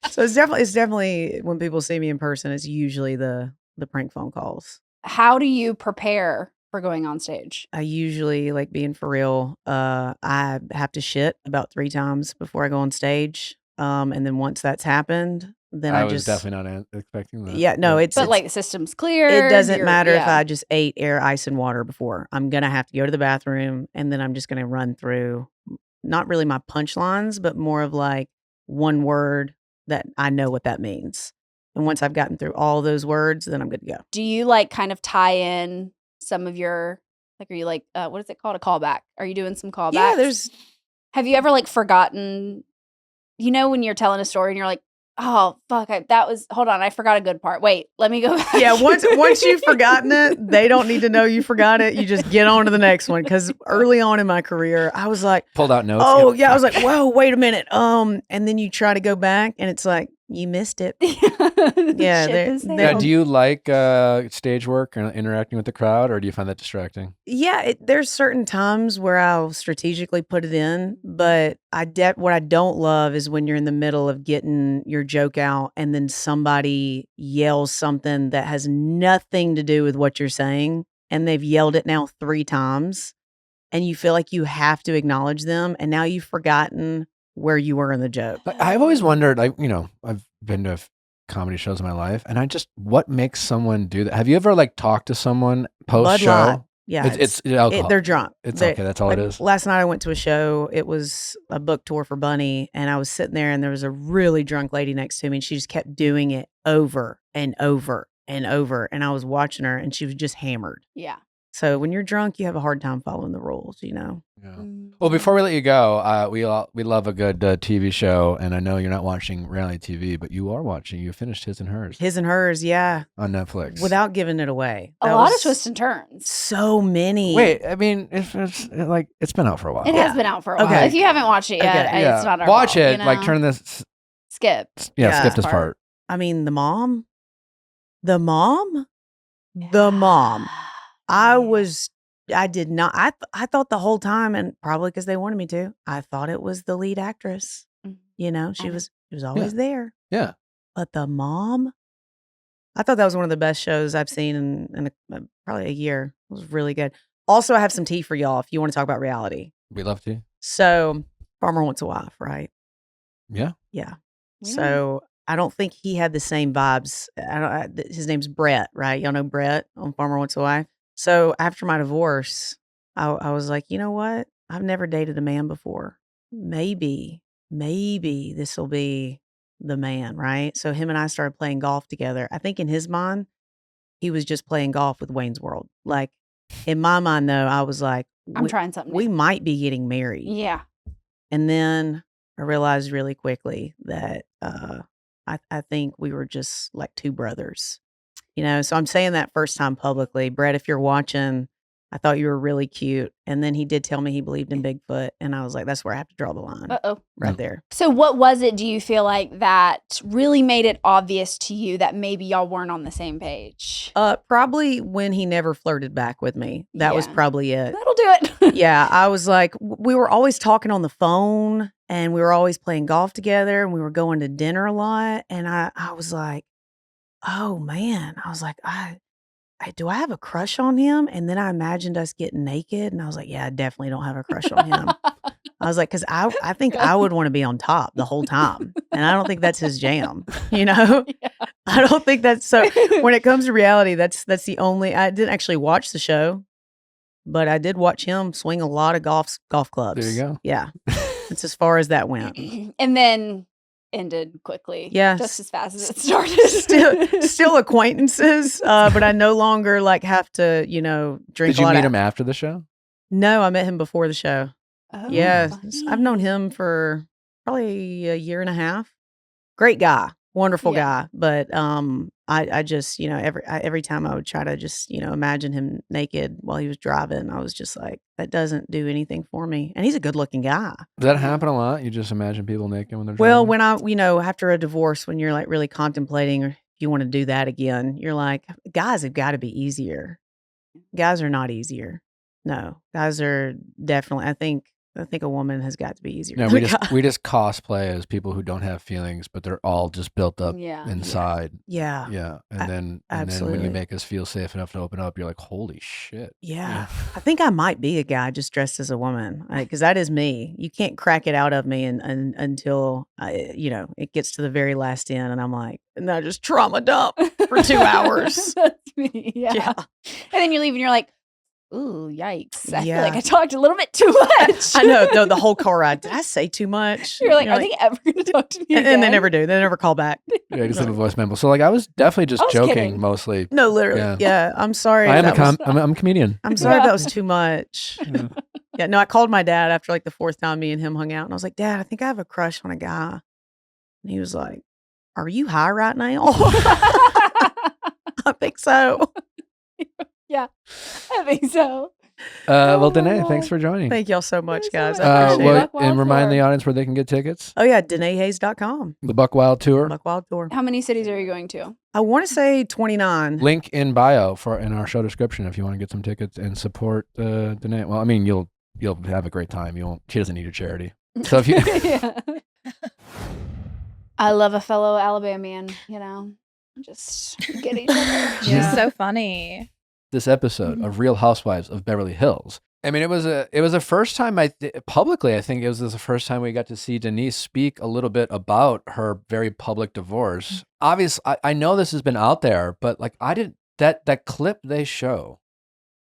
So it's definitely when people see me in person, it's usually the prank phone calls. How do you prepare for going on stage? I usually like being for real. I have to shit about 3 times before I go on stage. And then once that's happened, then I I was just definitely not expecting that. yeah, no, it's But like the system's clear. it doesn't matter if I just ate air, ice, and water before. I'm gonna have to go to the bathroom, and then I'm just gonna run through not really my punchlines, but more of like one word that I know what that means. And once I've gotten through all those words, then I'm good to go. Do you like kind of tie in some of your like? Are you like what is it called? A callback? Are you doing some callbacks? Yeah, there's Have you ever like forgotten? You know when you're telling a story and you're like, oh fuck, hold on, I forgot a good part. Wait, let me go back. yeah. Once you've forgotten it, they don't need to know you forgot it. You just get on to the next one. Because early on in my career, I was like, Pulled out notes. oh Yep. yeah, I was like, whoa, wait a minute. And then you try to go back, and it's like you missed it. Yeah, Now, do you like stage work and interacting with the crowd, or do you find that distracting? Yeah, there's certain times where I'll strategically put it in, but what I don't love is when you're in the middle of getting your joke out and then somebody yells something that has nothing to do with what you're saying, and they've yelled it now 3 times, and you feel like you have to acknowledge them, and now you've forgotten where you were in the joke. Like, I've always wondered, like, I've been to comedy shows in my life, and what makes someone do that? Have you ever like talked to someone post Bud show? Light. Yeah, it's alcohol. they're drunk. It's They- okay. That's all like, it is. Last night I went to a show. It was a book tour for Bunny, and I was sitting there, and there was a really drunk lady next to me, and she just kept doing it over and over and over. And I was watching her, and she was just hammered. Yeah. So when you're drunk, you have a hard time following the rules, Yeah. Well, before we let you go, we love a good TV show, and I know you're not watching reality TV, but you are watching. You finished His and Hers His and Hers, yeah, on Netflix. without giving it away. A That lot of was twists and turns. So many. Wait, I mean, it's been out for a while. It has been out for a while. Okay. If you haven't watched it yet, Okay. it's not our Watch fault, it. you Like know? turn this. Skip. Yeah. Skip this Part. part. I mean, the mom. I did not. I thought the whole time, and probably because they wanted me to, I thought it was the lead actress. Mhm. You know, she Mhm. was always there. Yeah. But the mom, I thought that was one of the best shows I've seen in probably a year. It was really good. Also, I have some tea for y'all if you want to talk about reality. We love to. So, Farmer Wants a Wife, right? Yeah. Yeah. We know. So I don't think he had the same vibes. His name's Brett, right? Y'all know Brett on Farmer Wants a Wife. So after my divorce, I was like, you know what? I've never dated a man before. Maybe this will be the man, right? So him and I started playing golf together. I think in his mind, he was just playing golf with Wayne's World. Like in my mind, though, I was like, I'm trying something we new. might be getting married. Yeah. And then I realized really quickly that I think we were just like 2 brothers, you know? So I'm saying that first time publicly. Brett, if you're watching, I thought you were really cute. And then he did tell me he believed in Bigfoot. And I was like, that's where I have to draw the line Uh-oh. right there. So what was it, do you feel like, that really made it obvious to you that maybe y'all weren't on the same page? Probably when he never flirted back with me. That was Yeah. probably it. That'll do it. Yeah, I was like, we were always talking on the phone, and we were always playing golf together, and we were going to dinner a lot. And I was like, oh man, I was like, do I have a crush on him? And then I imagined us getting naked, and I was like, yeah, I definitely don't have a crush on him. I was like, because I think I would want to be on top the whole time, and I don't think that's his jam. You know, Yeah. I don't think that's so. When it comes to reality, that's the only. I didn't actually watch the show, but I did watch him swing a lot of golf clubs. There you go. Yeah, that's as far as that went. And then ended quickly. Yeah. Just as fast as it started. Still acquaintances, but I no longer like have to, drink Did you a lot meet of. him after the show? No, I met him before the show. Oh, Yeah, funny. I've known him for probably a year and a half. Great guy, wonderful Yeah. guy. But I just every time I would try to just imagine him naked while he was driving, I was just like, that doesn't do anything for me. And he's a good looking guy. Does that happen a lot? You just imagine people naked when they're Well, driving? when I after a divorce, when you're like really contemplating you want to do that again. You're like, guys have got to be easier. Guys are not easier. No, guys are definitely. I think a woman has got to be easier. No, than a guy. we just cosplay as people who don't have feelings, but they're all just built up Yeah. inside. Yeah. Yeah, and A- then when absolutely. you make us feel safe enough to open up, you're like, holy shit. Yeah. I think I might be a guy just dressed as a woman because that is me. You can't crack it out of me until it gets to the very last end, and I'm like, and I just trauma dump for 2 hours. That's me. Yeah. Yeah. And then you leave and you're like, ooh, yikes. I feel Yeah. like I talked a little bit too much. I know the whole car ride. Did I say too much? You're like, are they ever going to talk to me again? And they never do. They never call back. Yeah, just leave a voice memo. So like, I was definitely just I was joking kidding. mostly. No, literally. Yeah. Yeah. I'm sorry. I am I'm a comedian. sorry if Yeah. that was too much. Yeah. Yeah. No, I called my dad after like the 4th time me and him hung out, and I was like, Dad, I think I have a crush on a guy. And he was like, are you high right now? I think so. Yeah, I think so. Well, Oh, Danae, my thanks God. for joining. Thank y'all so much, You're guys. so I welcome. appreciate it. Buck And remind Wild the Tour. audience where they can get tickets. Oh, yeah. DanaeHays.com. The Buck Wild Tour. Buck Wild Tour. How many cities are you going to? I want to say 29. Link in bio in our show description if you want to get some tickets and support Danae. Well, I mean, you'll have a great time. You won't. She doesn't need a charity. So if you Yeah. I love a fellow Alabamian, just get each other. She's Yeah. so funny. this episode of Real Housewives of Beverly Hills. I mean, it was a first time publicly. I think it was the first time we got to see Denise speak a little bit about her very public divorce. Obviously, I know this has been out there, but like I didn't that clip they show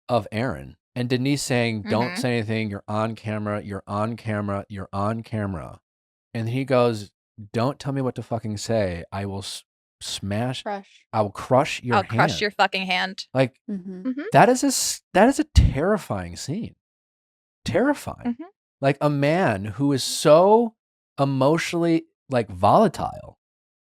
of Aaron and Denise saying, "Don't say anything. You're on camera. You're on camera. You're on camera," and he goes, "Don't tell me what to fucking say. I will smash. Crush. I will crush your I'll hand." crush your fucking hand. Like Mm-hmm. that is a terrifying scene. Terrifying. Mhm. Like a man who is so emotionally like volatile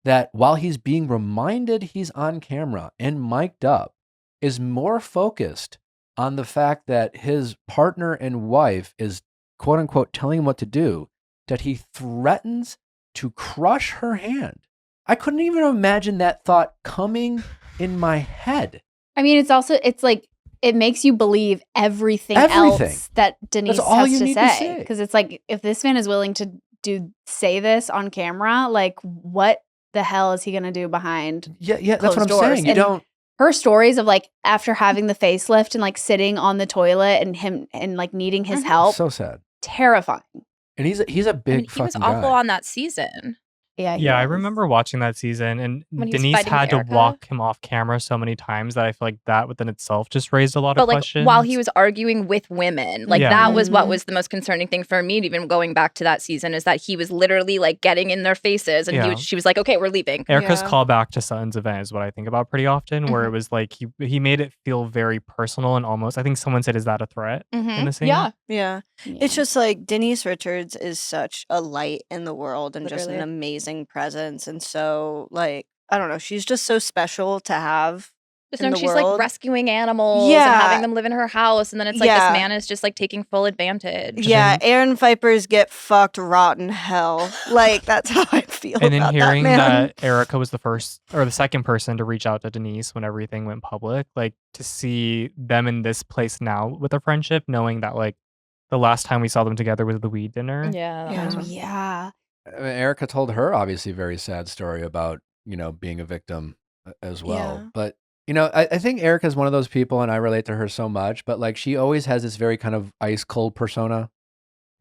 that while he's being reminded he's on camera and mic'd up, is more focused on the fact that his partner and wife is quote unquote telling him what to do, that he threatens to crush her hand. I couldn't even imagine that thought coming in my head. I mean, it's like it makes you believe everything Everything. else that Denise all has you to need to say. say. Because it's like, if this man is willing to say this on camera, like what the hell is he gonna do behind Yeah, that's what I'm closed doors? saying. You And don't. her stories of like after having the facelift and like sitting on the toilet and him and like needing his help, So sad. terrifying. And he's a big I mean, he was fucking awful guy. on that season. Yeah, he Yeah, I was. remember watching that season, and When he was Denise fighting had to Erica. walk him off camera so many times that I feel like that within itself just raised a lot But of like questions. while he was arguing with women, like Yeah. that was what Mhm. was the most concerning thing for me. Even going back to that season, is that he was literally like getting in their faces, and Yeah. she was like, "Okay, we're leaving." Erica's Yeah. callback to Sutton's event is what I think about pretty often, where it was like he made it feel very personal and almost. I think someone said, "Is that a threat?" in the scene. Yeah. Yeah. Yeah. It's just like Denise Richards is such a light in the world and just an Literally. amazing presence. And so, like, I don't know, she's just so special to have. Just in knowing the she's like world. rescuing animals and Yeah. having them live in her house, and then it's like Yeah. this man is just like taking full advantage. Yeah, Aaron Vipers get fucked rotten hell. Like, that's how I feel And then about hearing that man. that Erica was the first or the second person to reach out to Denise when everything went public, like to see them in this place now with a friendship, knowing that like the last time we saw them together was the weed dinner. Yeah. that Yeah. was Oh, rough. yeah. I mean, Erica told her obviously very sad story about, being a victim as well. Yeah. But, I think Erica's one of those people, and I relate to her so much, but like she always has this very kind of ice cold persona,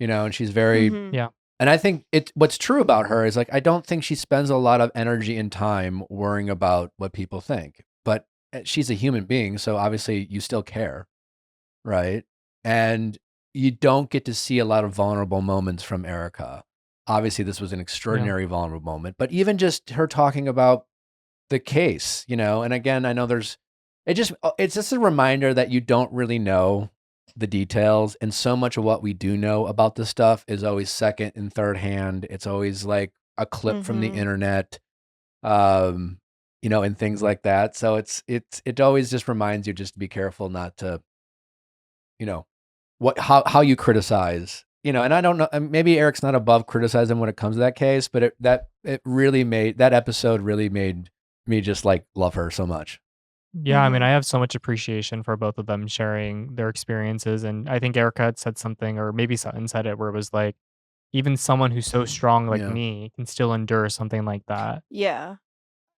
and she's very, Mhm. and I think what's true about her is like, I don't think she spends a lot of energy and time worrying about what people think, but she's a human being. So obviously you still care. Right. And you don't get to see a lot of vulnerable moments from Erica. Obviously, this was an extraordinary vulnerable moment, but even just her talking about the case, and again, I know it's just a reminder that you don't really know the details. And so much of what we do know about this stuff is always second and third hand. It's always like a clip from the Mhm. internet, and things like that. So it always just reminds you just to be careful not to, how you criticize, and I don't know, maybe Eric's not above criticizing when it comes to that case, but that episode really made me just like love her so much. Yeah, I mean, I have so much appreciation for both of them sharing their experiences. And I think Erica had said something, or maybe Sutton said it, where it was like, even someone who's so strong like Yeah. me can still endure something like that. Yeah.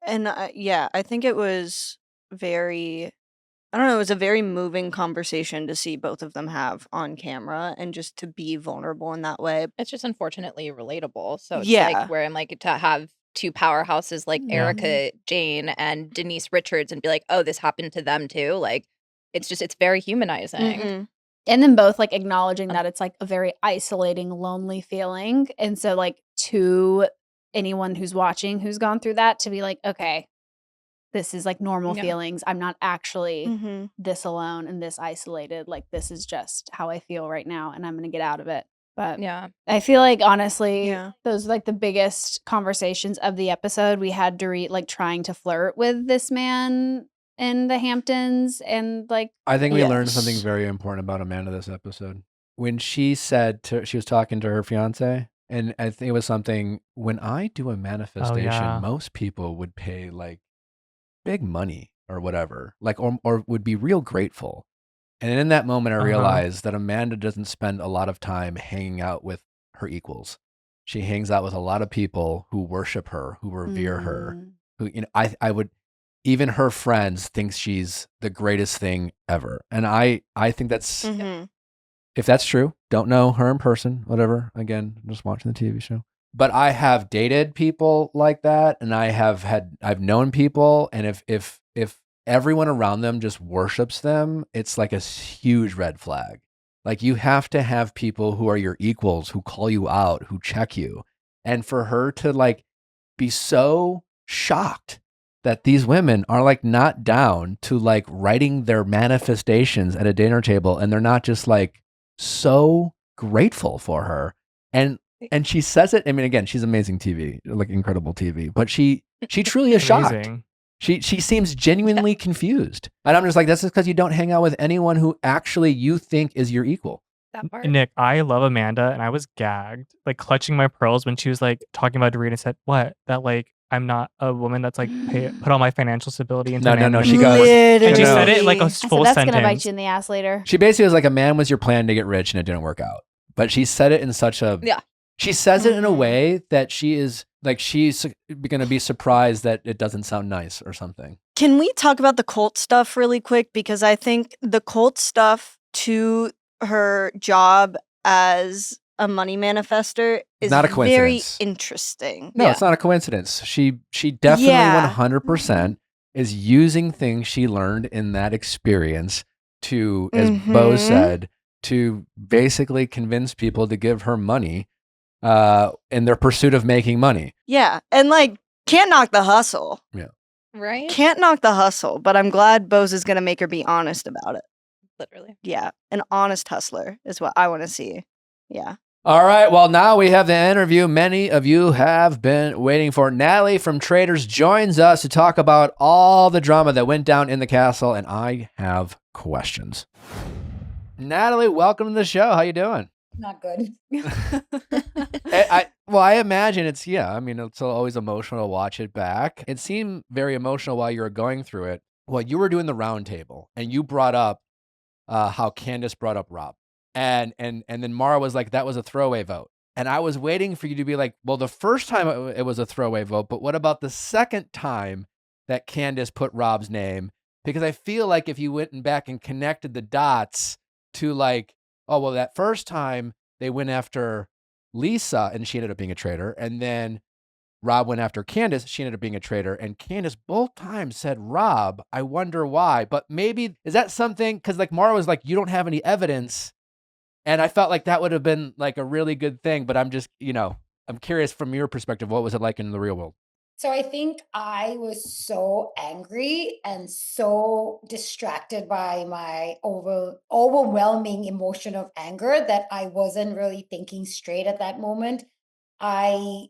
And yeah, I think it was I don't know, it was a very moving conversation to see both of them have on camera and just to be vulnerable in that way. It's just unfortunately relatable. So it's Yeah. like where I'm like to have two powerhouses like Yeah. Erica Jane and Denise Richards and be like, oh, this happened to them too. Like it's very humanizing. Mhm. And then both like acknowledging that it's like a very isolating, lonely feeling. And so like to anyone who's watching who's gone through that to be like, okay, this is like normal Yeah. feelings. I'm not actually Mhm. this alone and this isolated. Like this is just how I feel right now and I'm going to get out of it. But Yeah. I feel like honestly, Yeah. those are like the biggest conversations of the episode. We had Dorit like trying to flirt with this man in the Hamptons and like I think we learned something Yes. very important about Amanda this episode. When she said she was talking to her fiance, and I think it was something, when I do a manifestation, yeah. most people would pay like big money or whatever, like, or would be real grateful. And in that moment, I realized that Amanda doesn't spend a lot of time hanging out with her equals. She hangs out with a lot of people who worship her, who revere her, mm, who, you know, I would, even her friends think she's the greatest thing ever. And I think that's, Mhm. if that's true, don't know her in person, whatever. Again, just watching the TV show. But I have dated people like that, and I've known people, and if everyone around them just worships them, it's like a huge red flag. Like you have to have people who are your equals, who call you out, who check you. And for her to like be so shocked that these women are like not down to like writing their manifestations at a dinner table, and they're not just like so grateful for her. And she says it. I mean, again, she's amazing TV, like incredible TV, but she truly is shocked. Amazing. She seems genuinely confused. And I'm just like, this is because you don't hang out with anyone who actually you think is your equal. That part. Nick, I love Amanda, and I was gagged, like clutching my pearls when she was like talking about Dorit and said, "What? That like I'm not a woman that's like put all my financial stability into No, an no, no, animal." she goes- Literally. And she said it like a I said full that's sentence. gonna bite you in the ass later. She basically was like, a man was your plan to get rich and it didn't work out. But she said it in such a, Yeah. she says it in a Mhm. way that she is like, she's going to be surprised that it doesn't sound nice or something. Can we talk about the cult stuff really quick? Because I think the cult stuff to her job as a money manifester is Not a very coincidence. interesting. No, Yeah. it's not a coincidence. She definitely Yeah. 100% is using things she learned in that experience to, as Bo Mhm. said, to basically convince people to give her money in their pursuit of making money. Yeah. And like, can't knock the hustle. Right? Can't knock the hustle, but I'm glad Bose is going to make her be honest about it. Literally. Yeah. An honest hustler is what I want to see. Yeah. All right. Well, now we have the interview many of you have been waiting for. Natalie from Traitors joins us to talk about all the drama that went down in the castle, and I have questions. Natalie, welcome to the show. How you doing? Not good. I imagine it's, I mean, it's always emotional to watch it back. It seemed very emotional while you were going through it. Well, you were doing the round table, and you brought up how Candace brought up Rob. And then Mara was like, that was a throwaway vote. And I was waiting for you to be like, well, the first time it was a throwaway vote, but what about the second time that Candace put Rob's name? Because I feel like if you went back and connected the dots to like, oh, well, that first time they went after Lisa and she ended up being a traitor. And then Rob went after Candace. She ended up being a traitor. And Candace both times said Rob. I wonder why. But maybe, is that something? Because like Mara was like, you don't have any evidence. And I felt like that would have been like a really good thing. But I'm just, I'm curious from your perspective, what was it like in the real world? So I think I was so angry and so distracted by my overwhelming emotion of anger that I wasn't really thinking straight at that moment. I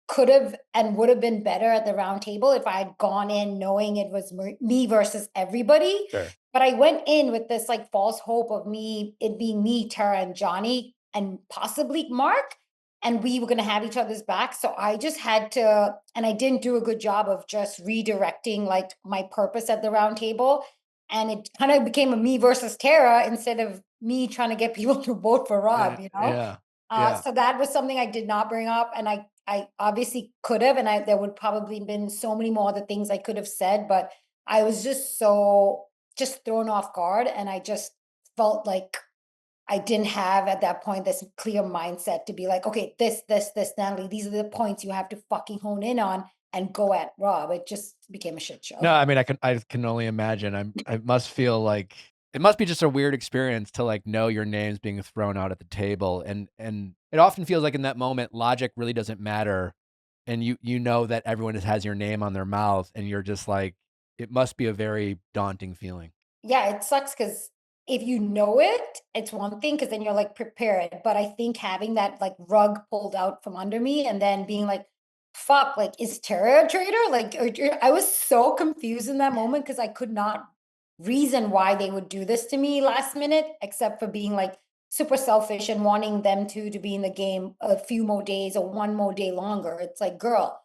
could have and would have been better at the round table if I had gone in knowing it was me versus everybody. Sure. But I went in with this like false hope of it being me, Tara, and Johnny, and possibly Mark. and we were going to have each other's back. So I just had to, and I didn't do a good job of just redirecting like my purpose at the round table. And it kind of became a me versus Tara instead of me trying to get people to vote for Rob, you know? Yeah. So that was something I did not bring up. And I obviously could have, and there would probably been so many more other things I could have said, but I was just just thrown off guard. And I just felt like I didn't have at that point this clear mindset to be like, okay, this, Natalie, these are the points you have to fucking hone in on and go at Rob. It just became a shit show. No, I mean, I can only imagine. I must feel like it must be just a weird experience to like know your name's being thrown out at the table, and it often feels like in that moment logic really doesn't matter, and you know that everyone has your name on their mouth, and you're just like, it must be a very daunting feeling. Yeah, it sucks because if you know it, it's one thing because then you're like prepared. But I think having that like rug pulled out from under me and then being like, fuck, like, is Tara a traitor? Like, I was so confused in that moment because I could not reason why they would do this to me last minute, except for being like super selfish and wanting them to be in the game a few more days or one more day longer. It's like, girl,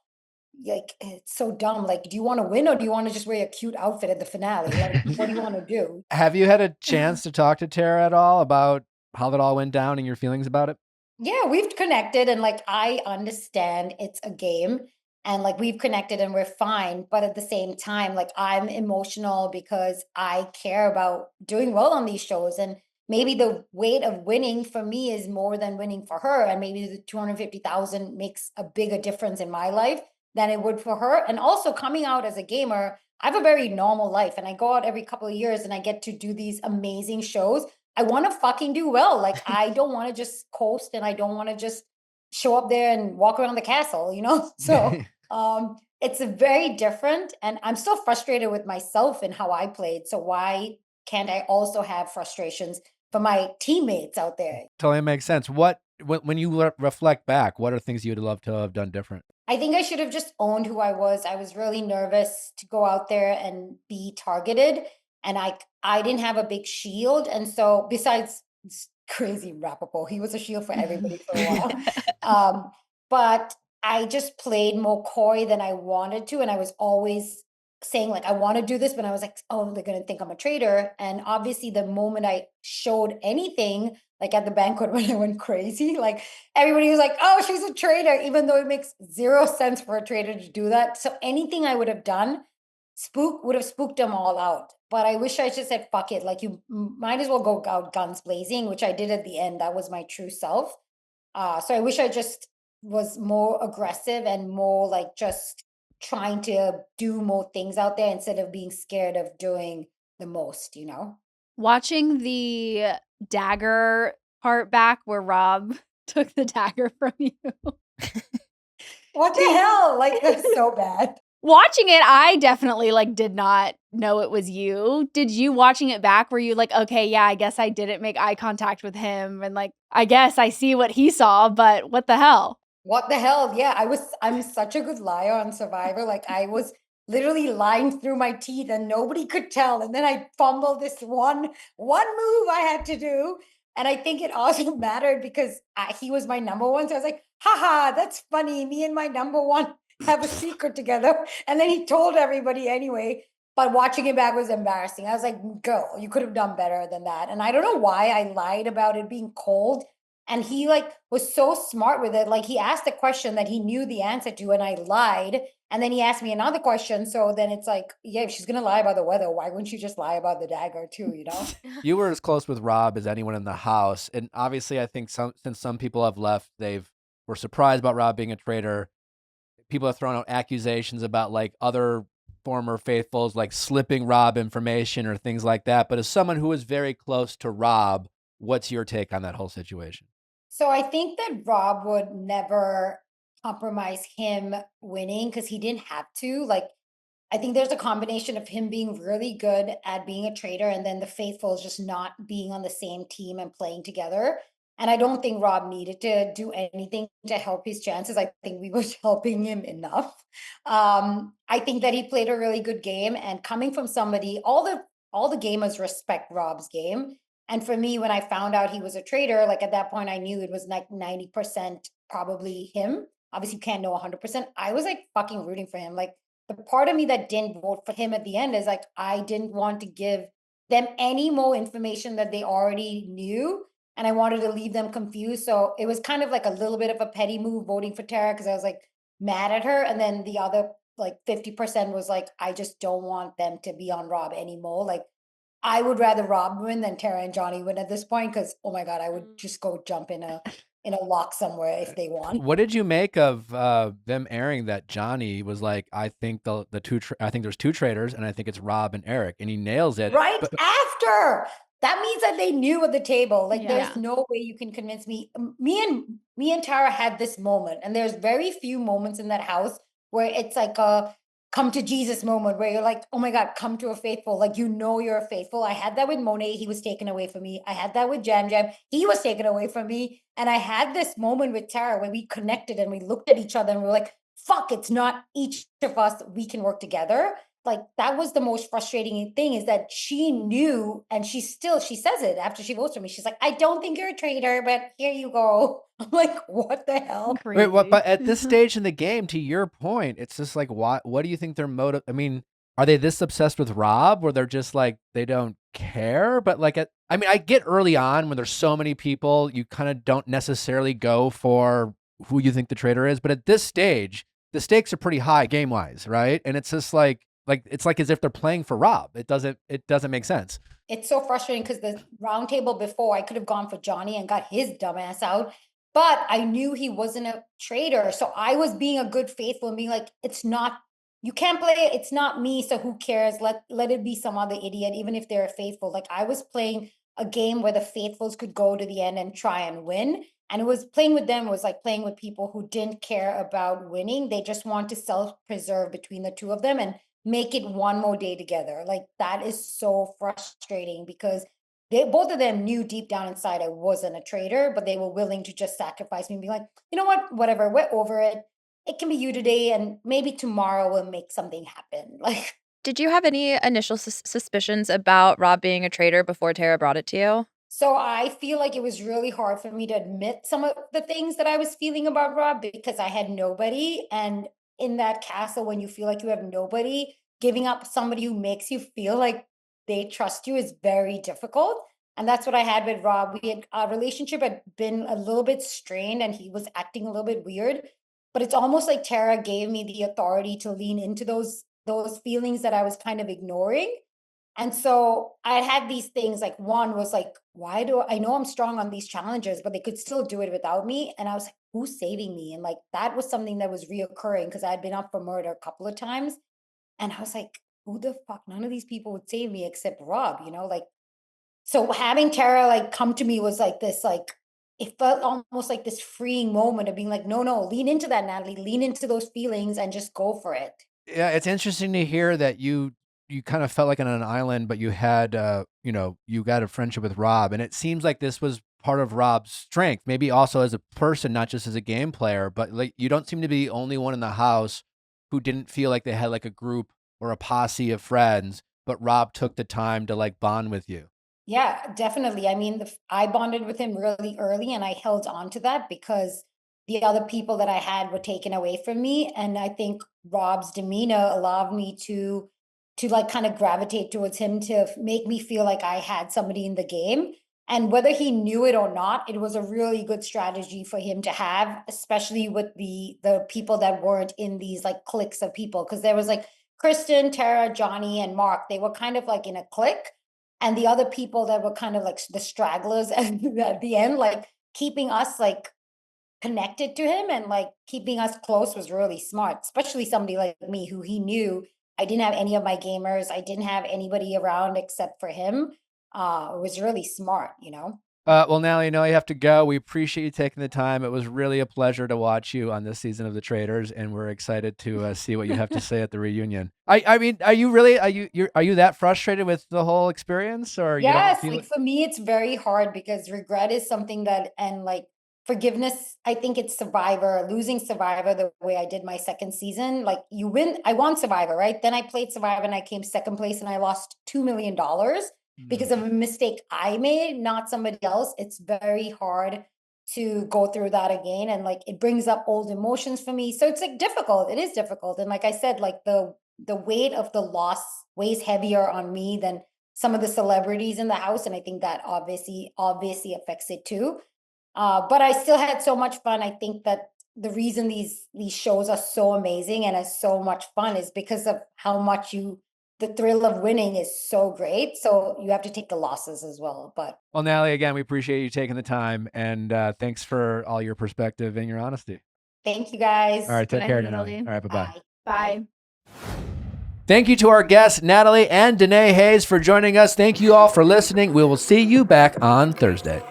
like, it's so dumb. Like, do you want to win or do you want to just wear a cute outfit at the finale? Like, what do you want to do? Have you had a chance to talk to Tara at all about how that all went down and your feelings about it? Yeah, we've connected and like I understand it's a game and like we've connected and we're fine. But at the same time, like I'm emotional because I care about doing well on these shows. And maybe the weight of winning for me is more than winning for her. And maybe the 250,000 makes a bigger difference in my life than it would for her. And also coming out as a gamer, I have a very normal life and I go out every couple of years and I get to do these amazing shows. I want to fucking do well. Like, I don't want to just coast and I don't want to just show up there and walk around the castle, you know? So it's a very different, and I'm still frustrated with myself and how I played. So why can't I also have frustrations for my teammates out there? Totally makes sense. When you reflect back, what are things you'd love to have done different? I think I should have just owned who I was. I was really nervous to go out there and be targeted. And I didn't have a big shield. And so besides crazy Rappaport, he was a shield for everybody for a while. But I just played more coy than I wanted to. And I was always saying like, I want to do this, but I was like, oh, they're going to think I'm a traitor. And obviously the moment I showed anything, like at the banquet when I went crazy, like everybody was like, oh, she's a traitor, even though it makes zero sense for a traitor to do that. So anything I would have done would have spooked them all out. But I wish I just said, fuck it. Like you might as well go out guns blazing, which I did at the end. That was my true self. So I wish I just was more aggressive and more like just trying to do more things out there instead of being scared of doing the most, you know? Watching the dagger part back where Rob took the dagger from you. What the hell? Like, that's so bad. Watching it, I definitely like did not know it was you. Did you watching it back? Were you like, okay, yeah, I guess I didn't make eye contact with him. And like, I guess I see what he saw, but what the hell? What the hell? Yeah, I'm such a good liar on Survivor. Like I was literally lying through my teeth and nobody could tell. And then I fumbled this one move I had to do. And I think it also mattered because he was my number one. So I was like, haha, that's funny. Me and my number one have a secret together. And then he told everybody anyway. But watching it back was embarrassing. I was like, girl, you could have done better than that. And I don't know why I lied about it being cold. And he like was so smart with it. Like he asked a question that he knew the answer to and I lied. And then he asked me another question. So then it's like, yeah, if she's going to lie about the weather, why wouldn't you just lie about the dagger too, you know? You were as close with Rob as anyone in the house. And obviously I think since some people have left, were surprised about Rob being a traitor. People have thrown out accusations about like other former faithfuls, like slipping Rob information or things like that. But as someone who is very close to Rob, what's your take on that whole situation? So I think that Rob would never compromise him winning because he didn't have to. Like, I think there's a combination of him being really good at being a traitor and then the faithfuls just not being on the same team and playing together. And I don't think Rob needed to do anything to help his chances. I think we were helping him enough. I think that he played a really good game, and coming from somebody, all the gamers respect Rob's game. And for me, when I found out he was a traitor, like at that point, I knew it was like 90% probably him. Obviously, you can't know 100%. I was like fucking rooting for him. Like the part of me that didn't vote for him at the end is like, I didn't want to give them any more information that they already knew. And I wanted to leave them confused. So it was kind of like a little bit of a petty move voting for Tara because I was like mad at her. And then the other like 50% was like, I just don't want them to be on Rob anymore. Like I would rather Rob win than Tara and Johnny win at this point because oh my God, I would just go jump in a lock somewhere if they won. What did you make of them airing that Johnny was like, I think I think there's two traitors, and I think it's Rob and Eric, and he nails it. Right But after. That means that they knew at the table. Like Yeah. there's no way you can convince me. Me and Tara had this moment, and there's very few moments in that house where it's like a come to Jesus moment where you're like, oh my God, come to a faithful. Like you know you're a faithful. I had that with Monet, he was taken away from me. I had that with Jam Jam, he was taken away from me. And I had this moment with Tara where we connected and we looked at each other and we were like, fuck, it's not each of us, we can work together. Like that was the most frustrating thing is that she knew and she says it after she votes for me. She's like, I don't think you're a traitor, but here you go. I'm like, what the hell? wait, what? But at this stage in the game, to your point, it's just like, what do you think their motive? I mean, are they this obsessed with Rob, where they're just like they don't care? But like, I mean, I get early on when there's so many people, you kind of don't necessarily go for who you think the traitor is. But at this stage, the stakes are pretty high game wise, right? And it's just like it's like as if they're playing for Rob. It doesn't make sense. It's so frustrating because the round table before I could have gone for Johnny and got his dumbass out, but I knew he wasn't a traitor. So I was being a good faithful and being like, it's not, you can't play it. It's not me. So who cares? Let it be some other idiot, even if they're faithful. Like I was playing a game where the faithfuls could go to the end and try and win. And it was playing with them was like playing with people who didn't care about winning. They just want to self-preserve between the two of them and make it one more day together. Like that is so frustrating because both of them knew deep down inside I wasn't a traitor, but they were willing to just sacrifice me and be like, you know what, whatever, we're over it. It can be you today and maybe tomorrow we'll make something happen. Like, Did you have any initial suspicions about Rob being a traitor before Tara brought it to you? so I feel like it was really hard for me to admit some of the things that I was feeling about Rob because I had nobody. And in that castle, when you feel like you have nobody, giving up somebody who makes you feel like they trust you is very difficult. And that's what I had with Rob. Our relationship had been a little bit strained and he was acting a little bit weird. But it's almost like Tara gave me the authority to lean into those feelings that I was kind of ignoring. And so I had these things like one was like, why do I know I'm strong on these challenges, but they could still do it without me. And I was like, who's saving me? And like that was something that was reoccurring because I had been up for murder a couple of times. And I was like, who the fuck? None of these people would save me except Rob, you know, like, so having Tara like come to me was like this, like, it felt almost like this freeing moment of being like, no, lean into that, Natalie, lean into those feelings and just go for it. Yeah, it's interesting to hear that you kind of felt like on an island, but you had you got a friendship with Rob, and it seems like this was part of Rob's strength, maybe also as a person, not just as a game player. But like you don't seem to be the only one in the house who didn't feel like they had like a group or a posse of friends, but Rob took the time to like bond with you. Yeah, definitely. I mean, I bonded with him really early and I held on to that because the other people that I had were taken away from me. And I think Rob's demeanor allowed me to like kind of gravitate towards him to make me feel like I had somebody in the game. And whether he knew it or not, it was a really good strategy for him to have, especially with the people that weren't in these like cliques of people. Because there was like Kristen, Tara, Johnny, and Mark. They were kind of like in a clique. And the other people that were kind of like the stragglers at the end, like keeping us like connected to him and like keeping us close was really smart, especially somebody like me who he knew I didn't have any of my gamers. I didn't have anybody around except for him. It was really smart, you know? Well, Natalie, I know you have to go. We appreciate you taking the time. It was really a pleasure to watch you on this season of The Traitors, and we're excited to see what you have to say at the reunion. I mean, are you that frustrated with the whole experience, or Yes, you don't like for me, it's very hard because regret is something that, and like forgiveness, I think it's Survivor, losing Survivor the way I did my second season. Like you win, I won Survivor, right? Then I played Survivor and I came second place and I lost $2 million because of a mistake I made, not somebody else. It's very hard to go through that again. And like, it brings up old emotions for me. So it's like difficult. It is difficult. And like I said, like the weight of the loss weighs heavier on me than some of the celebrities in the house. And I think that obviously affects it too. But I still had so much fun. I think that the reason these shows are so amazing and are so much fun is because of how much the thrill of winning is so great. So you have to take the losses as well. But Well, Natalie, again, we appreciate you taking the time, and thanks for all your perspective and your honesty. thank you guys. All right, take Bye, care, Natalie. Natalie. All right, bye-bye. Bye. Bye. Thank you to our guests, Natalie and Danae Hays, for joining us. Thank you all for listening. We will see you back on Thursday.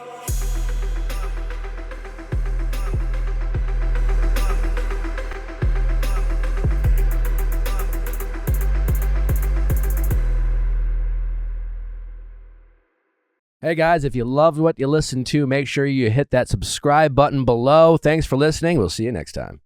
Hey guys, if you loved what you listened to, make sure you hit that subscribe button below. Thanks for listening. We'll see you next time.